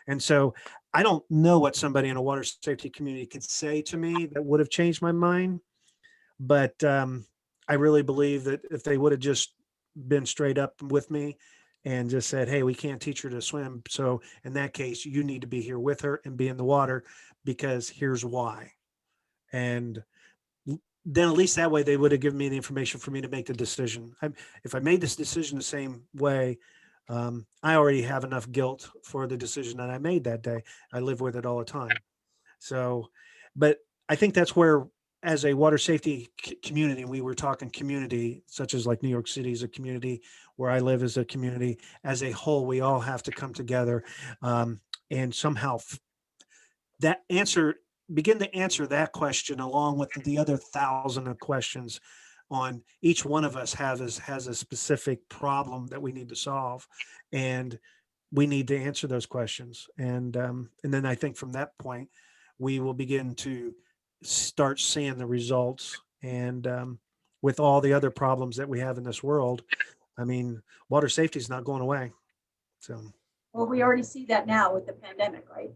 S3: And so I don't know what somebody in a water safety community could say to me that would have changed my mind. But I really believe that if they would have just been straight up with me and just said, hey, we can't teach her to swim, so in that case, you need to be here with her and be in the water, because here's why. And then at least that way they would have given me the information for me to make the decision. If I made this decision the same way, I already have enough guilt for the decision that I made that day. I live with it all the time. So, but I think that's where, as a water safety community, we were talking community, such as like New York City is a community, where I live as a community, as a whole, we all have to come together and somehow begin to answer that question, along with the other 1,000 of questions on each one of us has a specific problem that we need to solve. And we need to answer those questions. And then I think from that point, we will begin to start seeing the results. And with all the other problems that we have in this world, I mean, water safety is not going away. So,
S2: Well, we already see that now with the pandemic, right?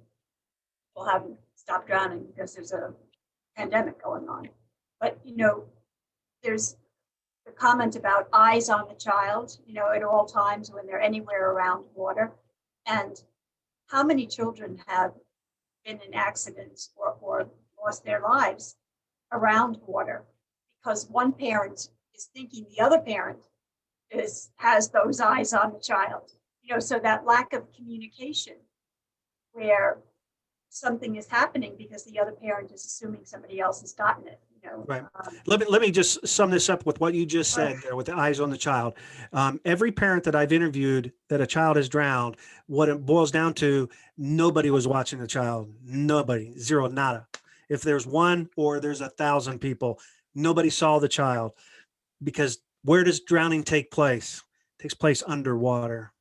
S2: People haven't stopped drowning because there's a pandemic going on. But, there's the comment about eyes on the child, at all times when they're anywhere around water. And how many children have been in accidents or lost their lives around water because one parent is thinking the other parent has those eyes on the child, so that lack of communication where something is happening because the other parent is assuming somebody else has gotten it.
S3: Right. Let me just sum this up with what you just said there, with the eyes on the child. Every parent that I've interviewed that a child has drowned, what it boils down to, nobody was watching the child. Nobody, zero, nada. If there's one or there's 1,000 people, nobody saw the child, because where does drowning take place? It takes place underwater.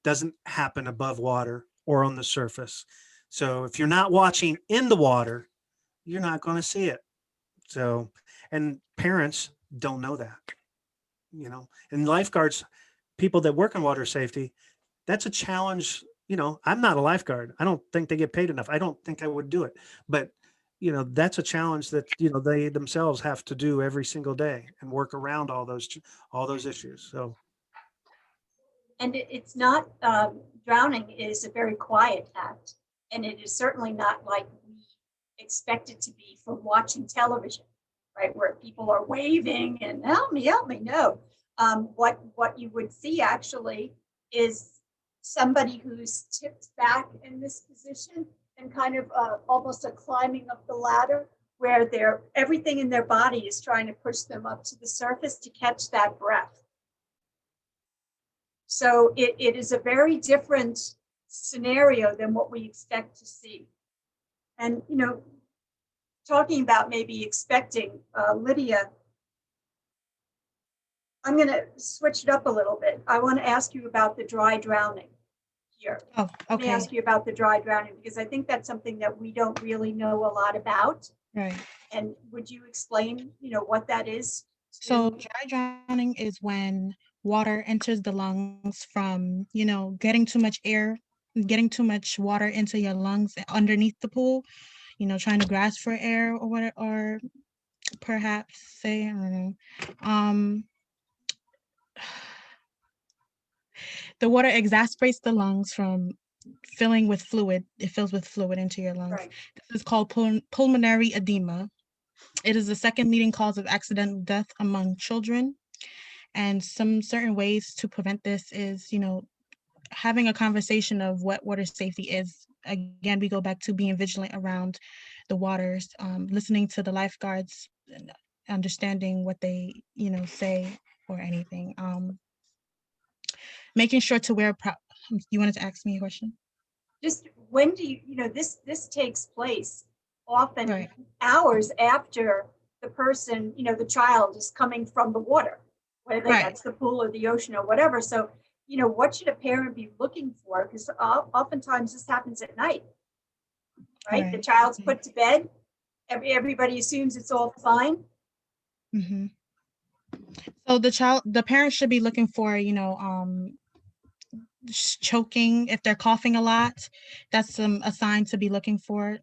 S3: Doesn't happen above water or on the surface. So if you're not watching in the water, you're not going to see it. So, and parents don't know that, and lifeguards, people that work in water safety, that's a challenge. I'm not a lifeguard. I don't think they get paid enough. I don't think I would do it, but that's a challenge that, they themselves have to do every single day and work around all those issues. So.
S2: And it's not, drowning is a very quiet act, and it is certainly not like we expect it to be from watching television, right? Where people are waving and help me. No, what you would see actually is somebody who's tipped back in this position and kind of almost a climbing up the ladder, where everything in their body is trying to push them up to the surface to catch that breath. So it is a very different scenario than what we expect to see. And, talking about maybe expecting, Lydia, I'm going to switch it up a little bit. I want to ask you about the dry drowning here.
S6: Oh,
S2: Let me
S6: okay.
S2: ask you about the dry drowning, because I think that's something that we don't really know a lot about.
S6: Right.
S2: And would you explain, what that is?
S6: So dry drowning is when water enters the lungs from, getting too much air, getting too much water into your lungs underneath the pool, trying to grasp for air or what, or perhaps say, I don't know. The water exacerbates the lungs from filling with fluid. It fills with fluid into your lungs.
S2: Right.
S6: This is called pulmonary edema. It is the second leading cause of accidental death among children. And some certain ways to prevent this is, having a conversation of what water safety is. Again, we go back to being vigilant around the waters, listening to the lifeguards, and understanding what they, say or anything. Making sure to wear, you wanted to ask me a question?
S2: Just when do this takes place often
S6: Right.
S2: hours after the person, the child is coming from the water, whether
S6: Right.
S2: that's the pool or the ocean or whatever. So, what should a parent be looking for? Because oftentimes this happens at night, right? The
S6: Right.
S2: child's put to bed. Everybody assumes it's all fine.
S6: Mm-hmm. So the parents should be looking for, choking. If they're coughing a lot, that's a sign to be looking for.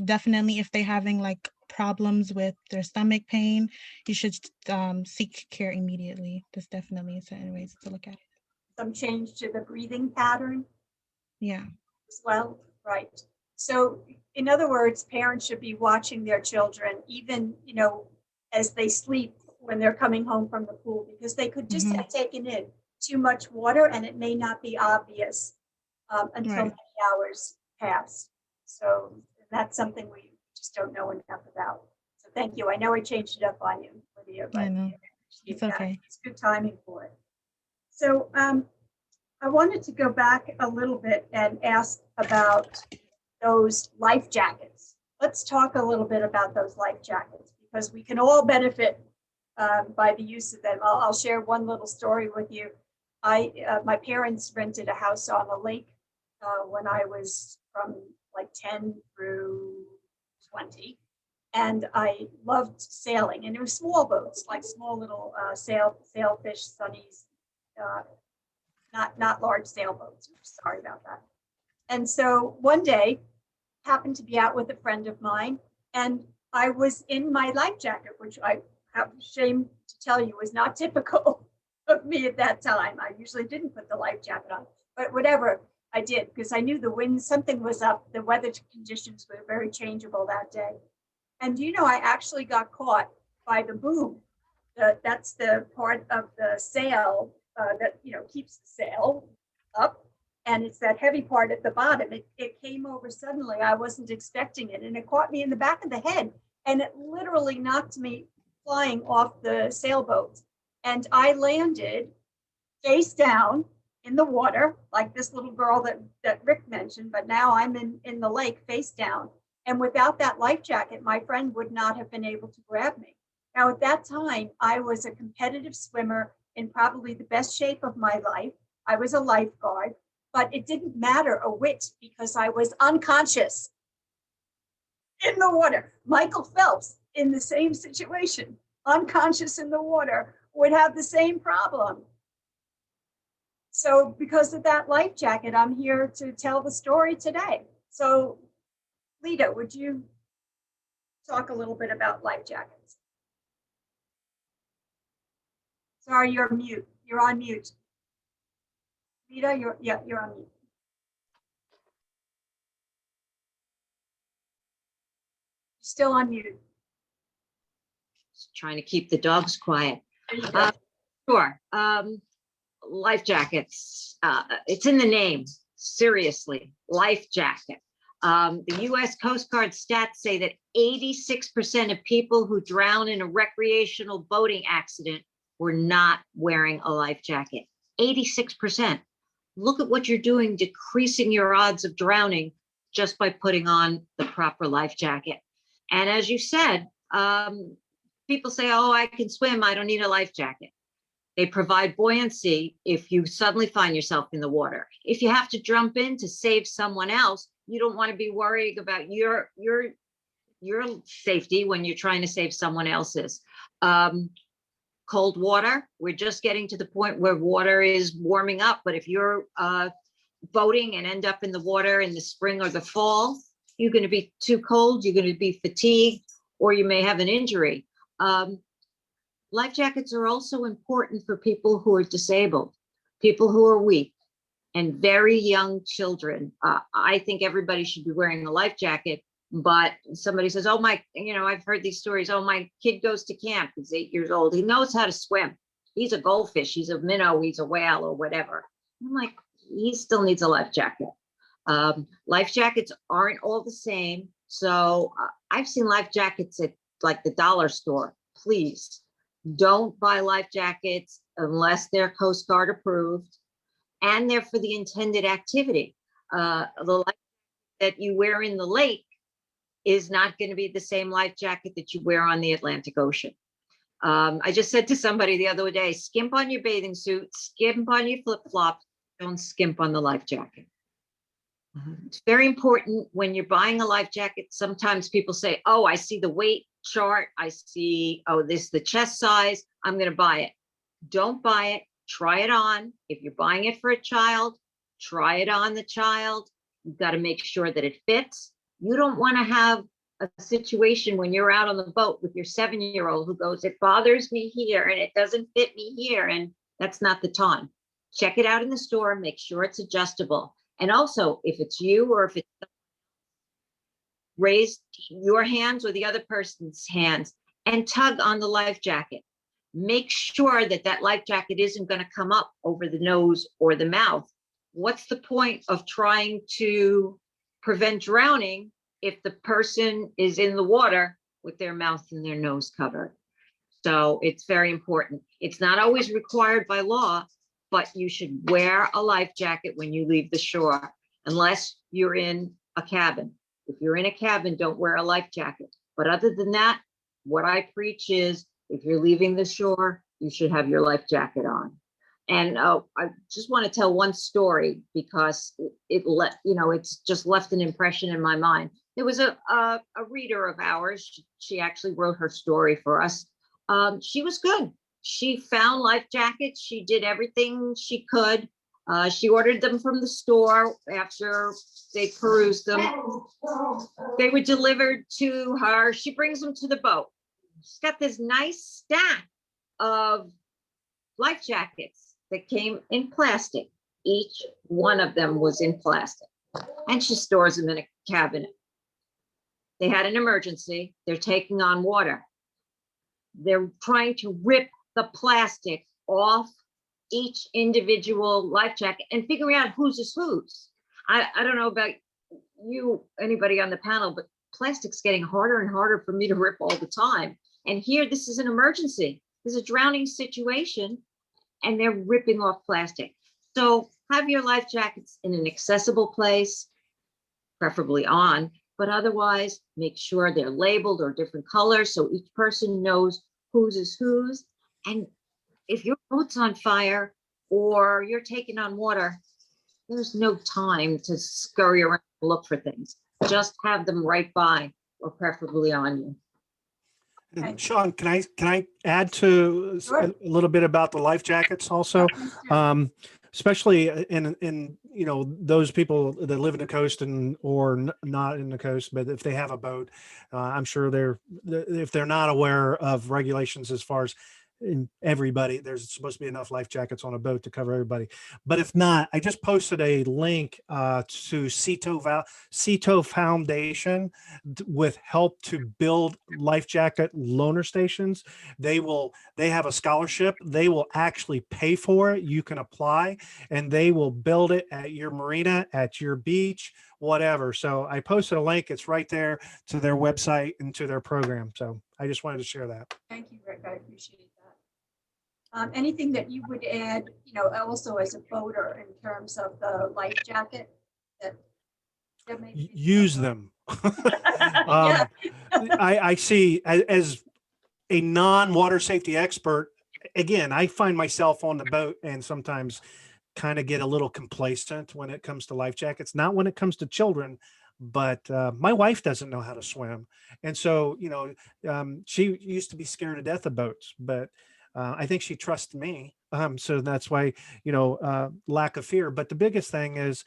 S6: Definitely if they're having like problems with their stomach pain, you should seek care immediately. There's definitely certain ways to look at it.
S2: Some change to the breathing pattern.
S6: Yeah.
S2: As well, right. So in other words, parents should be watching their children, even, as they sleep when they're coming home from the pool, because they could just have taken in too much water and it may not be obvious until
S6: Right.
S2: many hours pass. So that's something we just don't know enough about. So thank you. I know I changed it up on you, Lydia, but
S6: I know. It's okay.
S2: It's good timing for it. So I wanted to go back a little bit and ask about those life jackets. Let's talk a little bit about those life jackets because we can all benefit by the use of them. I'll share one little story with you. My parents rented a house on a lake when I was from like 10 through 20. And I loved sailing, and it was small boats, like small little sailfish, sunnies, not large sailboats. Sorry about that. And so one day, happened to be out with a friend of mine, and I was in my life jacket, which I have shame to tell you was not typical of me at that time. I usually didn't put the life jacket on, but whatever, I did because I knew the wind, something was up. The weather conditions were very changeable that day. And I actually got caught by the boom. That's the part of the sail that keeps the sail up, and it's that heavy part at the bottom. It came over suddenly. I wasn't expecting it, and it caught me in the back of the head, and it literally knocked me flying off the sailboat. And I landed face down in the water, like this little girl that Rick mentioned, but now I'm in the lake face down. And without that life jacket, my friend would not have been able to grab me. Now, at that time, I was a competitive swimmer in probably the best shape of my life. I was a lifeguard, but it didn't matter a whit because I was unconscious in the water. Michael Phelps, in the same situation, unconscious in the water, would have the same problem. So because of that life jacket, I'm here to tell the story today. So Lita, would you talk a little bit about life jackets? Sorry, you're mute. You're on mute. Lita, you're on mute. Still on mute.
S5: Just trying to keep the dogs quiet. Sure. Life jackets. It's in the name. Seriously, life jacket. The U.S. Coast Guard stats say that 86% of people who drown in a recreational boating accident were not wearing a life jacket. 86%. Look at what you're doing, decreasing your odds of drowning just by putting on the proper life jacket. And as you said, people say, oh, I can swim, I don't need a life jacket. They provide buoyancy if you suddenly find yourself in the water. If you have to jump in to save someone else, you don't want to be worrying about your safety when you're trying to save someone else's. Cold water, we're just getting to the point where water is warming up. But if you're boating and end up in the water in the spring or the fall, you're going to be too cold, you're going to be fatigued, or you may have an injury. Life jackets are also important for people who are disabled, people who are weak, and very young children. I think everybody should be wearing a life jacket But somebody says, oh, I've heard these stories. Oh, my kid goes to camp. He's 8 years old. He knows how to swim. He's a goldfish. He's a minnow. He's a whale or whatever. I'm like, he still needs a life jacket. Life jackets aren't all the same. So I've seen life jackets at like the dollar store. Please don't buy life jackets unless they're Coast Guard approved and they're for the intended activity. The life that you wear in the lake is not going to be the same life jacket that you wear on the Atlantic Ocean. I just said to somebody the other day, skimp on your bathing suit, skimp on your flip-flops, don't skimp on the life jacket. It's very important when you're buying a life jacket. Sometimes people say, oh, I see the weight chart. I see, oh, this is the chest size. I'm going to buy it. Don't buy it. Try it on. If you're buying it for a child, try it on the child. You've got to make sure that it fits. You don't want to have a situation when you're out on the boat with your 7-year-old who goes, it bothers me here and it doesn't fit me here. And that's not the time. Check it out in the store. Make sure it's adjustable. And also, if it's you or if it's raise your hands or the other person's hands and tug on the life jacket. Make sure that that life jacket isn't going to come up over the nose or the mouth. What's the point of trying to prevent drowning if the person is in the water with their mouth and their nose covered? So it's very important. It's not always required by law, but you should wear a life jacket when you leave the shore, unless you're in a cabin. If you're in a cabin, don't wear a life jacket. But other than that, what I preach is if you're leaving the shore, you should have your life jacket on. And I just want to tell one story because it's just left an impression in my mind. There was a reader of ours. She actually wrote her story for us. She was good. She found life jackets. She did everything she could. She ordered them from the store after they perused them. They were delivered to her. She brings them to the boat. She's got this nice stack of life jackets that came in plastic. Each one of them was in plastic. And she stores them in a cabinet. They had an emergency. They're taking on water. They're trying to rip the plastic off each individual life jacket and figuring out whose is whose. I don't know about you, anybody on the panel, but plastic's getting harder and harder for me to rip all the time. And here, this is an emergency. There's a drowning situation and they're ripping off plastic. So have your life jackets in an accessible place, preferably on, but otherwise make sure they're labeled or different colors so each person knows whose is whose. And if your boat's on fire or you're taking on water, there's no time to scurry around and look for things. Just have them right by or preferably on you.
S3: And Sean, can I add to a little bit about the life jackets also? Especially in those people that live in the coast or not in the coast, but if they have a boat, I'm sure if they're not aware of regulations as far as in everybody, there's supposed to be enough life jackets on a boat to cover everybody. But if not, I just posted a link to CETO Foundation with help to build life jacket loaner stations. They have a scholarship. They will actually pay for it. You can apply and they will build it at your marina, at your beach, whatever. So I posted a link. It's right there to their website and to their program. So I just wanted to share that.
S2: Thank you, Rick. I appreciate that. Anything that you would add, also as a boater in terms of the life jacket that
S3: use them. I see as a non-water safety expert, again, I find myself on the boat and sometimes kind of get a little complacent when it comes to life jackets, not when it comes to children, but my wife doesn't know how to swim. And so, she used to be scared to death of boats, but I think she trusts me. So that's why, lack of fear. But the biggest thing is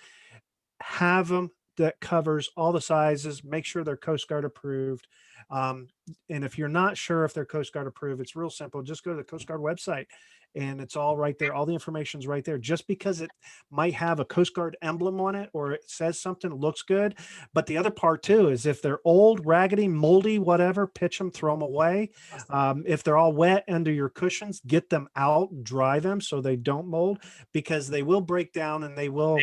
S3: have them that covers all the sizes, make sure they're Coast Guard approved. And if you're not sure if they're Coast Guard approved, it's real simple. Just go to the Coast Guard website and it's all right there. All the information's right there. Just because it might have a Coast Guard emblem on it or it says something, looks good. But the other part too is if they're old, raggedy, moldy, whatever, pitch them, throw them away. If they're all wet under your cushions, get them out, dry them so they don't mold, because they will break down and they won't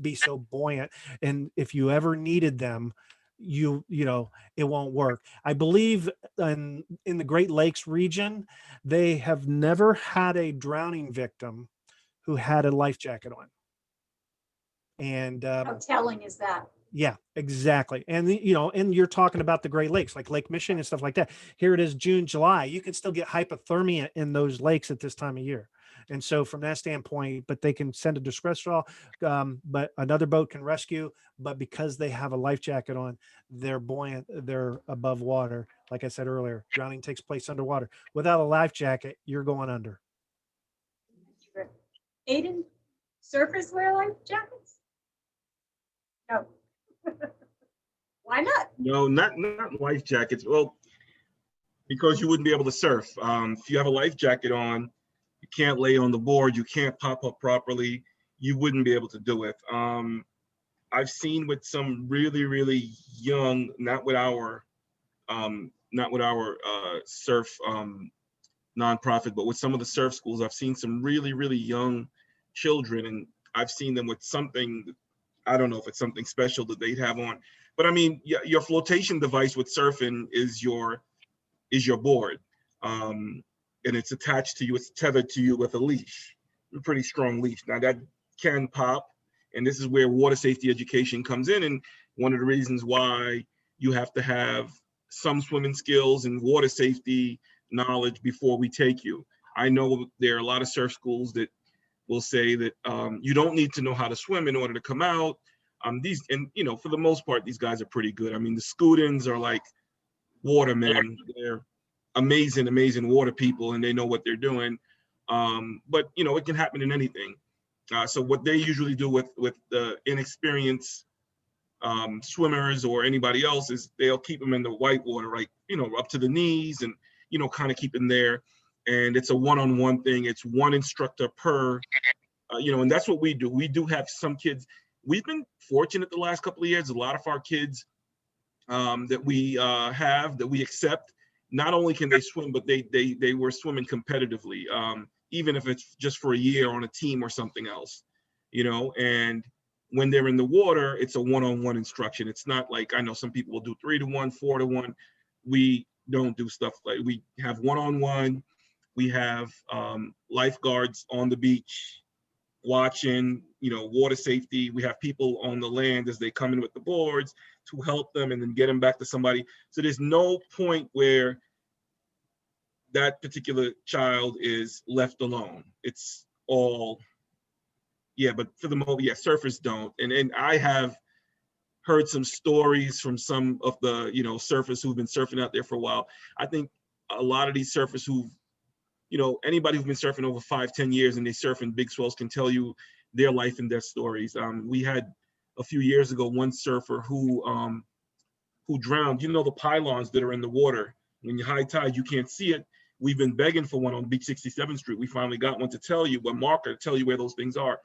S3: be so buoyant. And if you ever needed them, you know, it won't work. I believe in the Great Lakes region, they have never had a drowning victim who had a life jacket on. And
S2: How telling is that?
S3: yeah, exactly. And you know, and you're talking about the Great Lakes, like Lake Michigan and stuff like that. Here it is June, July. You can still get hypothermia in those lakes at this time of year. And so from that standpoint, but they can send a distress call, but another boat can rescue. But because they have a life jacket on, they're buoyant, they're above water. Like I said earlier, drowning takes place underwater. Without a life jacket, you're going under.
S2: Aiden, surfers wear life jackets? No. Why not?
S4: No, not life jackets. Well, because you wouldn't be able to surf. If you have a life jacket on, you can't lay on the board, you can't pop up properly, you wouldn't be able to do it. I've seen with some really, really young, not with our surf nonprofit, but with some of the surf schools, I've seen some really, really young children, and I've seen them with something, I don't know if it's something special that they'd have on, but I mean, your flotation device with surfing is your board. And it's attached to you, it's tethered to you with a leash, a pretty strong leash. Now that can pop, and this is where water safety education comes in. And one of the reasons why you have to have some swimming skills and water safety knowledge before we take you. I know there are a lot of surf schools that will say that you don't need to know how to swim in order to come out. These, and you know, for the most part, these guys are pretty good. I mean, the Scootins are like watermen. They're amazing water people, and they know what they're doing. But you know, it can happen in anything. So what they usually do with the inexperienced swimmers or anybody else is they'll keep them in the white water, right, you know, up to the knees, and you know, kind of keep them there. And it's a one-on-one thing. It's one instructor per, you know, and that's what we do. We do have some kids. We've been fortunate the last couple of years. A lot of our kids that we have, that we accept, not only can they swim, but they were swimming competitively, even if it's just for a year on a team or something else, you know. And when they're in the water, it's a one-on-one instruction. It's not like, I know some people will do 3-to-1, 4-to-1. We don't do stuff like, we have one-on-one. We have lifeguards on the beach watching, you know, water safety. We have people on the land as they come in with the boards to help them and then get them back to somebody. So there's no point where that particular child is left alone. It's all, yeah, but for the moment, yeah, surfers don't. And I have heard some stories from some of the, you know, surfers who've been surfing out there for a while. I think a lot of these surfers who've, you know, anybody who's been surfing over 5-10 years and they surf in big swells can tell you their life and their stories. We had a few years ago one surfer who drowned. You know, the pylons that are in the water, when you're high tide, you can't see it. We've been begging for one on Beach 67th Street. We finally got one to tell you, a marker to tell you where those things are.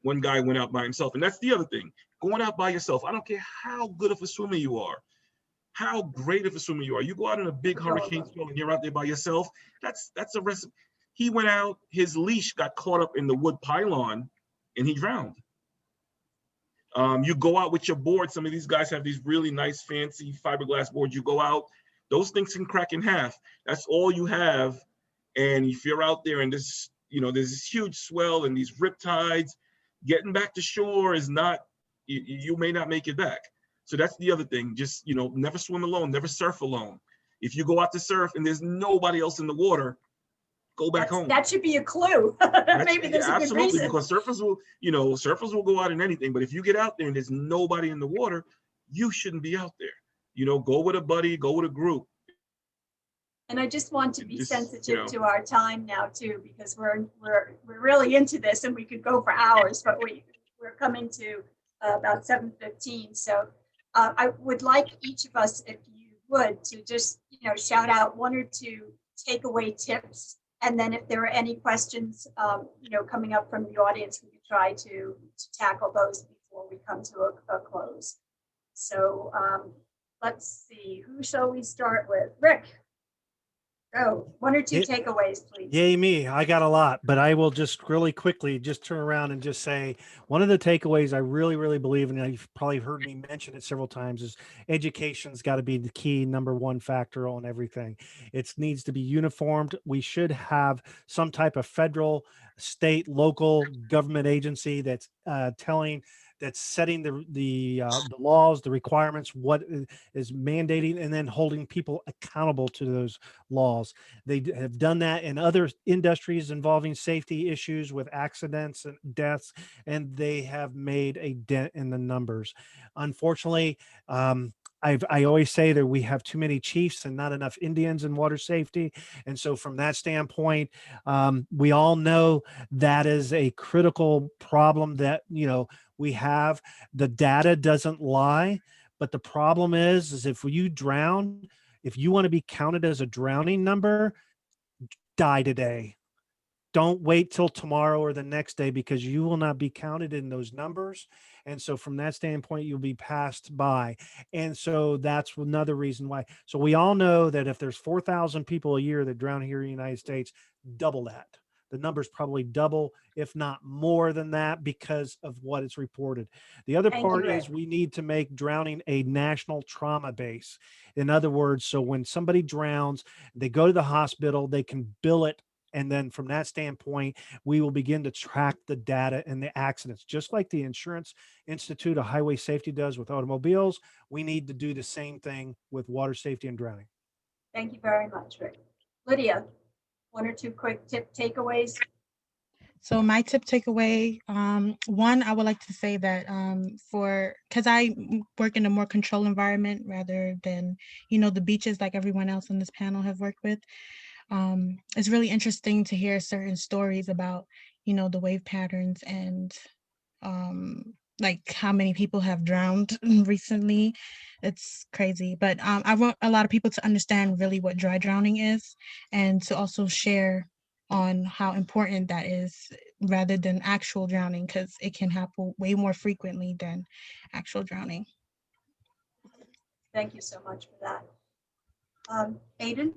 S4: One guy went out by himself. And that's the other thing, going out by yourself. I don't care how good of a swimmer you are, how great of a swimmer you are. You go out in a big hurricane swell and you're out there by yourself, that's a risk. He went out, his leash got caught up in the wood pylon and he drowned. You go out with your board. Some of these guys have these really nice, fancy fiberglass boards. You go out, those things can crack in half. That's all you have. And if you're out there and this, you know, there's this huge swell and these rip tides, getting back to shore is not, you may not make it back. So that's the other thing. Just, you know, never swim alone, never surf alone. If you go out to surf and there's nobody else in the water, go back home.
S2: That should be a clue. Maybe there's a good reason.
S4: Because surfers will go out in anything. But if you get out there and there's nobody in the water, you shouldn't be out there. You know, go with a buddy, go with a group.
S2: And I just want to be sensitive to our time now too, because we're really into this and we could go for hours, but we're coming to about 7:15. So I would like each of us, if you would, to just, you know, shout out 1 or 2 takeaway tips And then if there are any questions, coming up from the audience, we can try to tackle those before we come to a close. So let's see, who shall we start with? Rick, go. One or two takeaways, please.
S3: Yay me, I got a lot, but I will just really quickly just turn around and just say one of the takeaways I really, really believe, and you've probably heard me mention it several times, is education's got to be the key number one factor on everything. It needs to be uniformed. We should have some type of federal, state, local government agency that's that's setting the laws, the requirements, what is mandating, and then holding people accountable to those laws. They have done that in other industries involving safety issues with accidents and deaths, and they have made a dent in the numbers. Unfortunately, I always say that we have too many chiefs and not enough Indians in water safety. And so from that standpoint, we all know that is a critical problem that, we have. The data doesn't lie, but the problem is if you drown, if you want to be counted as a drowning number, die today. Don't wait till tomorrow or the next day, because you will not be counted in those numbers. And so from that standpoint, you'll be passed by. And so that's another reason why. So we all know that if there's 4,000 people a year that drown here in the United States, double that. The number's probably double, if not more than that, because of what is reported. The other part is we need to make drowning a national trauma base. In other words, so when somebody drowns, they go to the hospital, they can bill it. And then from that standpoint, we will begin to track the data and the accidents, just like the Insurance Institute of Highway Safety does with automobiles. We need to do the same thing with water safety and drowning.
S2: Thank you very much, Rick. Lydia, one or two quick takeaways.
S6: So my tip takeaway, one, I would like to say that because I work in a more controlled environment rather than, the beaches like everyone else on this panel have worked with. It's really interesting to hear certain stories about, the wave patterns and like how many people have drowned recently. It's crazy. But I want a lot of people to understand really what dry drowning is, and to also share on how important that is rather than actual drowning, because it can happen way more frequently than actual drowning.
S2: Thank you so much for that. Aiden?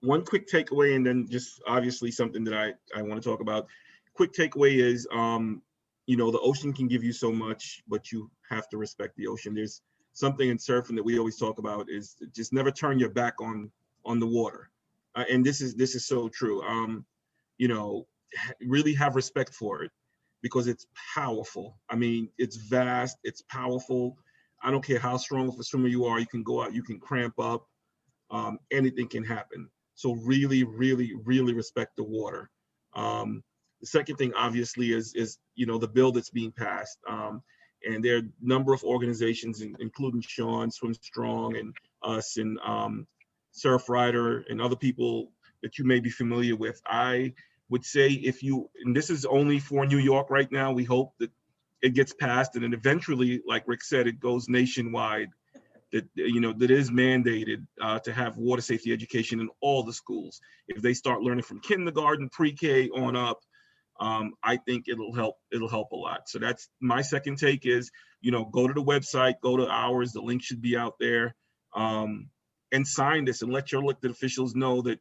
S4: One quick takeaway, and then just obviously something that I want to talk about. Quick takeaway is, the ocean can give you so much, but you have to respect the ocean. There's something in surfing that we always talk about, is just never turn your back on the water. And this is so true. Really have respect for it, because it's powerful. I mean, it's vast, it's powerful. I don't care how strong of a swimmer you are, you can go out, you can cramp up, anything can happen. So really, really, really respect the water. The second thing, obviously, is the bill that's being passed. And there are a number of organizations, including Sean, Swim Strong, and us, and Surf Rider, and other people that you may be familiar with. I would say and this is only for New York right now, we hope that it gets passed, and then eventually, like Rick said, it goes nationwide. That is mandated to have water safety education in all the schools. If they start learning from kindergarten, pre-K on up, I think it'll help a lot. So that's my second take is, go to the website, go to ours, the link should be out there, and sign this and let your elected officials know that,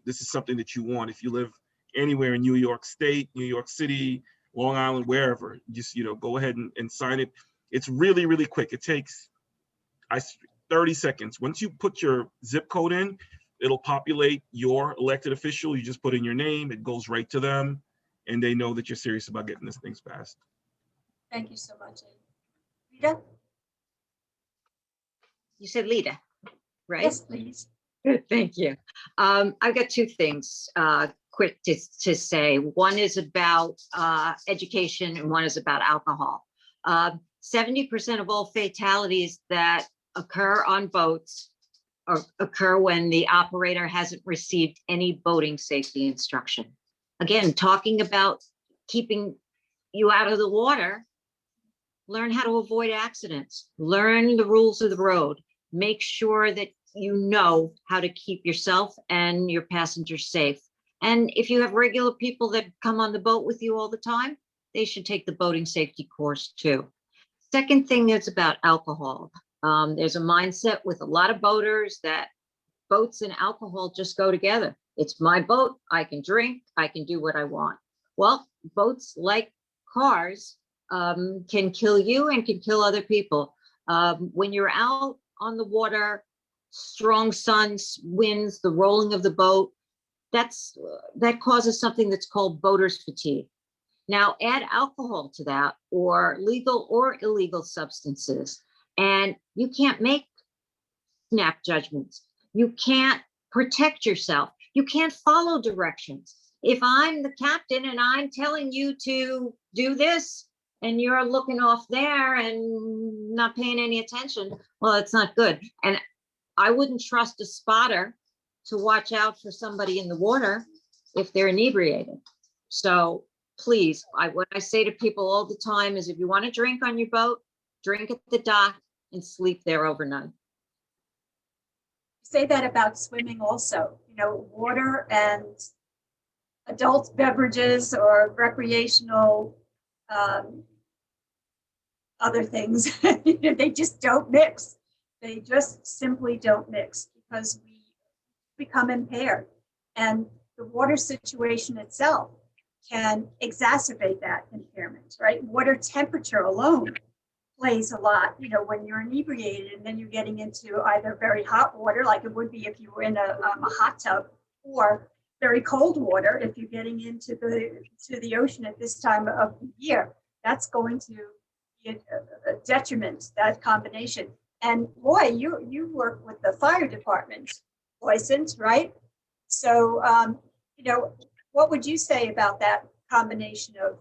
S4: this is something that you want. If you live anywhere in New York State, New York City, Long Island, wherever, just, go ahead and sign it. It's really, really quick. It takes 30 seconds. Once you put your zip code in, it'll populate your elected official. You just put in your name, it goes right to them, and they know that you're serious about getting this thing passed.
S2: Thank you so much, Aiden. Rita?
S5: You said Lita, right?
S2: Yes, please.
S5: Thank you. I've got two things quick to say. One is about education, and one is about alcohol. 70% of all fatalities that occur on boats occur when the operator hasn't received any boating safety instruction. Again, talking about keeping you out of the water, learn how to avoid accidents, learn the rules of the road, make sure that you know how to keep yourself and your passengers safe. And if you have regular people that come on the boat with you all the time, they should take the boating safety course too. Second thing is about alcohol. There's a mindset with a lot of boaters that boats and alcohol just go together. It's my boat, I can drink, I can do what I want. Well, boats, like cars, can kill you and can kill other people. When you're out on the water, strong suns, winds, the rolling of the boat, that causes something that's called boater's fatigue. Now add alcohol to that, or legal or illegal substances, and you can't make snap judgments. You can't protect yourself. You can't follow directions. If I'm the captain and I'm telling you to do this and you're looking off there and not paying any attention, well, it's not good. And I wouldn't trust a spotter to watch out for somebody in the water if they're inebriated. So please, what I say to people all the time is, if you want to drink on your boat, drink at the dock and sleep there overnight.
S2: Say that about swimming also, you know, water and adult beverages or recreational other things, they just don't mix. They just simply don't mix because we become impaired. And the water situation itself can exacerbate that impairment, right? Water temperature alone plays a lot, you know, when you're inebriated and then you're getting into either very hot water, like it would be if you were in a hot tub, or very cold water if you're getting into the ocean at this time of the year. That's going to be a detriment, that combination. And boy, you work with the fire department, licensed, right? So, you know, what would you say about that combination of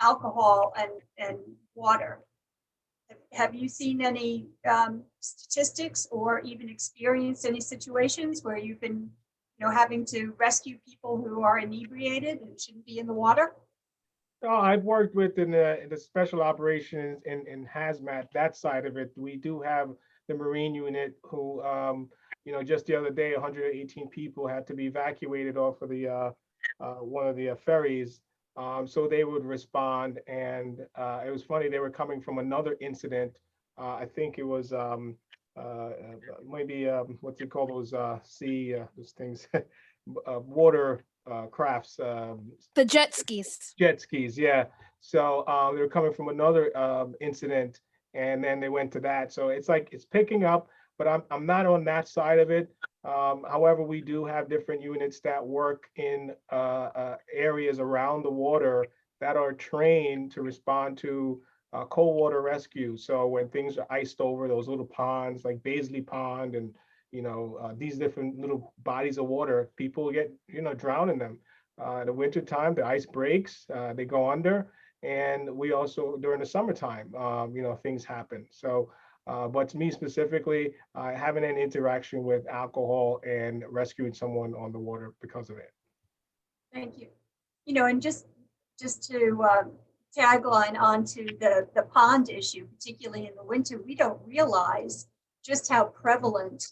S2: alcohol and water? Have you seen any statistics or even experienced any situations where you've been, you know, having to rescue people who are inebriated and shouldn't be in the water?
S1: No, I've worked with in the special operations in hazmat, that side of it. We do have the Marine unit who, you know, just the other day, 118 people had to be evacuated off of the one of the ferries. So they would respond, and it was funny. They were coming from another incident. I think it was maybe what's it called, those those things, water crafts.
S7: The jet skis.
S1: Jet skis, yeah. So they were coming from another incident, and then they went to that. So it's like it's picking up, but I'm not on that side of it. However, we do have different units that work in areas around the water that are trained to respond to cold water rescue. So when things are iced over, those little ponds like Baisley Pond and, you know, these different little bodies of water, people get, you know, drown in them. In the winter time, the ice breaks, they go under. And we also, during the summertime, you know, things happen. So, but to me specifically, having an interaction with alcohol and rescuing someone on the water because of it.
S2: Thank you. You know, and just to tagline onto the pond issue, particularly in the winter, we don't realize just how prevalent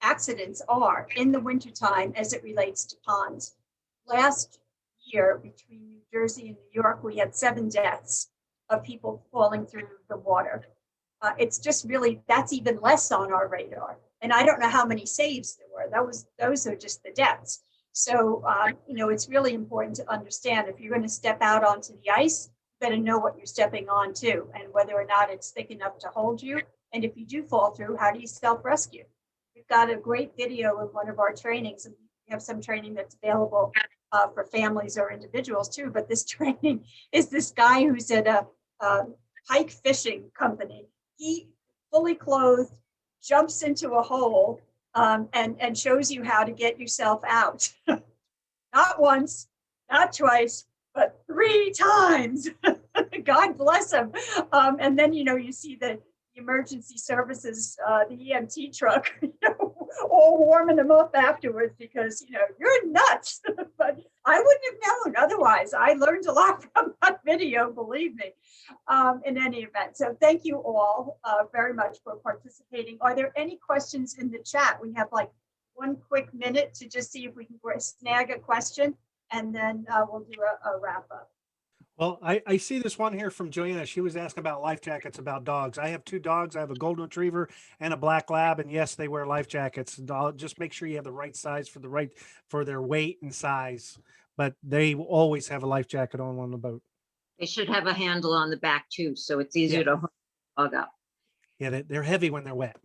S2: accidents are in the wintertime as it relates to ponds. Last year, between New Jersey and New York, we had 7 deaths of people falling through the water. It's just really, that's even less on our radar. And I don't know how many saves there were. Those are just the deaths. So, you know, it's really important to understand, if you're going to step out onto the ice, you better know what you're stepping on to, and whether or not it's thick enough to hold you. And if you do fall through, how do you self-rescue? We've got a great video in one of our trainings, and we have some training that's available for families or individuals too. But this training is this guy who's at a pike fishing company. He, fully clothed, jumps into a hole and shows you how to get yourself out. Not once, not twice, but 3 times. God bless him. And then, you know, you see the emergency services, the EMT truck, you know, all warming them up afterwards because, you know, you're nuts. But I wouldn't have known otherwise. I learned a lot from that video, believe me. in any event. So thank you all very much for participating. Are there any questions in the chat? We have like 1 quick minute to just see if we can snag a question, and then we'll do a wrap up.
S3: Well, I see this one here from Joanna. She was asking about life jackets about dogs. I have 2 dogs. I have a golden retriever and a black lab, and yes, they wear life jackets. Just make sure you have the right size for their weight and size. But they will always have a life jacket on the boat.
S5: They should have a handle on the back too, so it's easier to hook the dog up.
S3: Yeah, they're heavy when they're wet.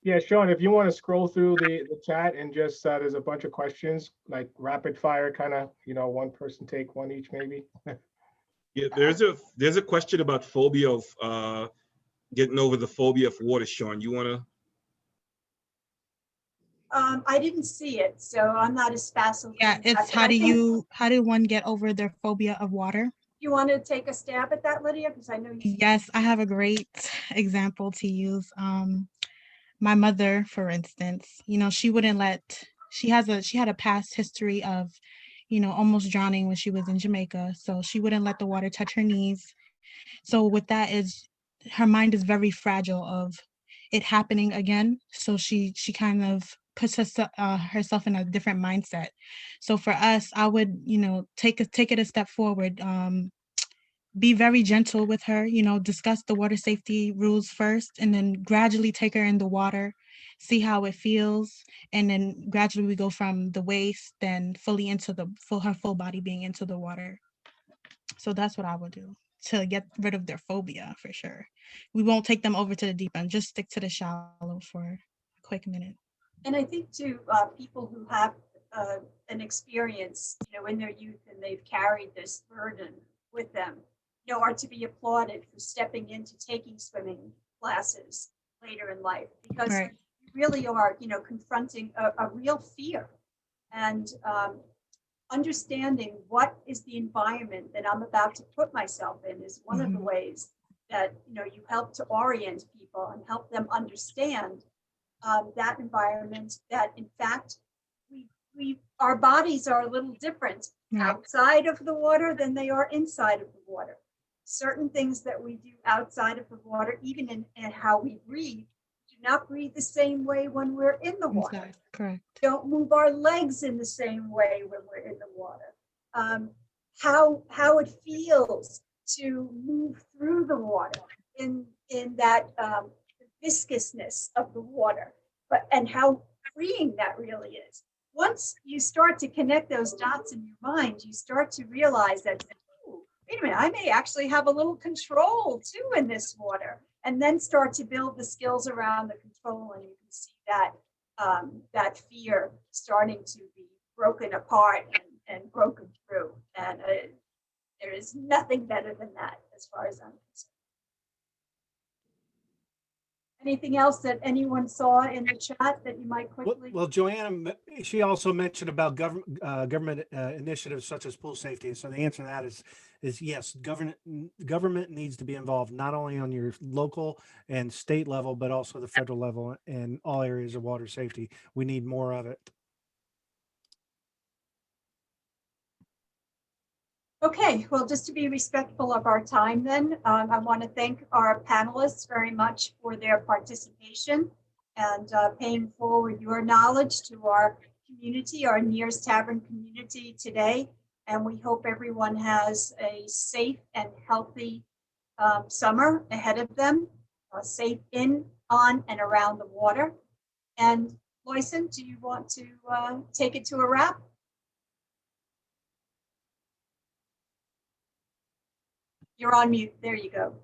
S1: Yeah, Sean, if you want to scroll through the chat and just, there's a bunch of questions, like rapid fire kind of, one person take one each maybe.
S4: Yeah, there's a question about phobia of getting over the phobia of water, Sean. You want to?
S2: I didn't see it, so I'm not as facile.
S6: Yeah, it's how do one get over their phobia of water?
S2: You want to take a stab at that, Lydia? Because I know you.
S6: Yes, I have a great example to use. My mother, for instance, she wouldn't she had a past history of, almost drowning when she was in Jamaica. So she wouldn't let the water touch her knees. So with that is, her mind is very fragile of it happening again. So she kind of puts herself in a different mindset. So for us, I would, take it a step forward. Be very gentle with her, discuss the water safety rules first, and then gradually take her in the water, see how it feels. And then gradually we go from the waist, then fully into her full body being into the water. So that's what I would do to get rid of their phobia for sure. We won't take them over to the deep end, just stick to the shallow for a quick minute.
S2: And I think to people who have an experience, in their youth, and they've carried this burden with them, are to be applauded for stepping into taking swimming classes later in life, because
S6: Right.
S2: you really are, confronting a real fear, and understanding what is the environment that I'm about to put myself in is one of the ways that, you help to orient people and help them understand that environment, that in fact, our bodies are a little different outside of the water than they are inside of the water. Certain things that we do outside of the water, even in how we breathe, do not breathe the same way when we're in the water.
S6: Inside, correct.
S2: Don't move our legs in the same way when we're in the water. How it feels to move through the water in that viscousness of the water, and how freeing that really is. Once you start to connect those dots in your mind, you start to realize that, wait a minute, I may actually have a little control too in this water, and then start to build the skills around the control, and you can see that that fear starting to be broken apart and broken through. And there is nothing better than that, as far as I'm concerned. Anything else that anyone saw in the chat that you might quickly?
S3: Well, Joanna, she also mentioned about government initiatives such as pool safety. So the answer to that is yes, government needs to be involved, not only on your local and state level, but also the federal level in all areas of water safety. We need more of it.
S2: Okay, well, just to be respectful of our time then, I want to thank our panelists very much for their participation and paying forward your knowledge to our community, our Neir's Tavern community today. And we hope everyone has a safe and healthy summer ahead of them, safe in, on, and around the water. And Loyson, do you want to take it to a wrap? You're on mute. There you go.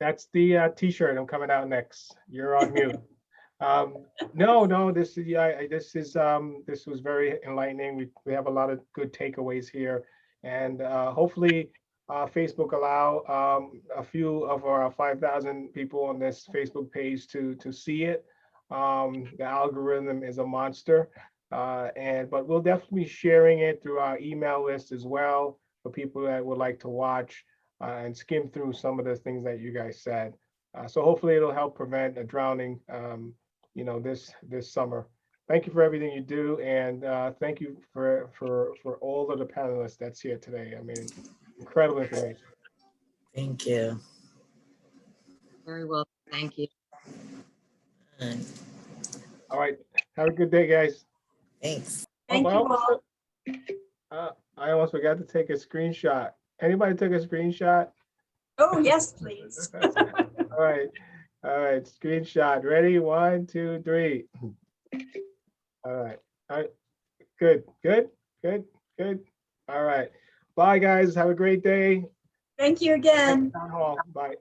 S1: That's the t-shirt. I'm coming out next. You're on mute. No, this was very enlightening. We have a lot of good takeaways here, and hopefully Facebook allow a few of our 5,000 people on this Facebook page to see it. The algorithm is a monster, but we'll definitely be sharing it through our email list as well for people that would like to watch and skim through some of the things that you guys said. So hopefully it'll help prevent a drowning, this summer. Thank you for everything you do, and thank you for all of the panelists that's here today. I mean, incredible information.
S8: Thank you.
S5: Very well. Thank you.
S1: All right. Have a good day, guys.
S8: Thanks.
S2: Thank
S1: Oh,
S2: you all.
S1: I almost forgot to take a screenshot. Anybody took a screenshot?
S2: Oh, yes, please.
S1: All right. All right. Screenshot. Ready? 1, 2, 3. All right. All right. Good. Good. Good. Good. All right. Bye, guys. Have a great day.
S2: Thank you again.
S1: Town hall. Bye.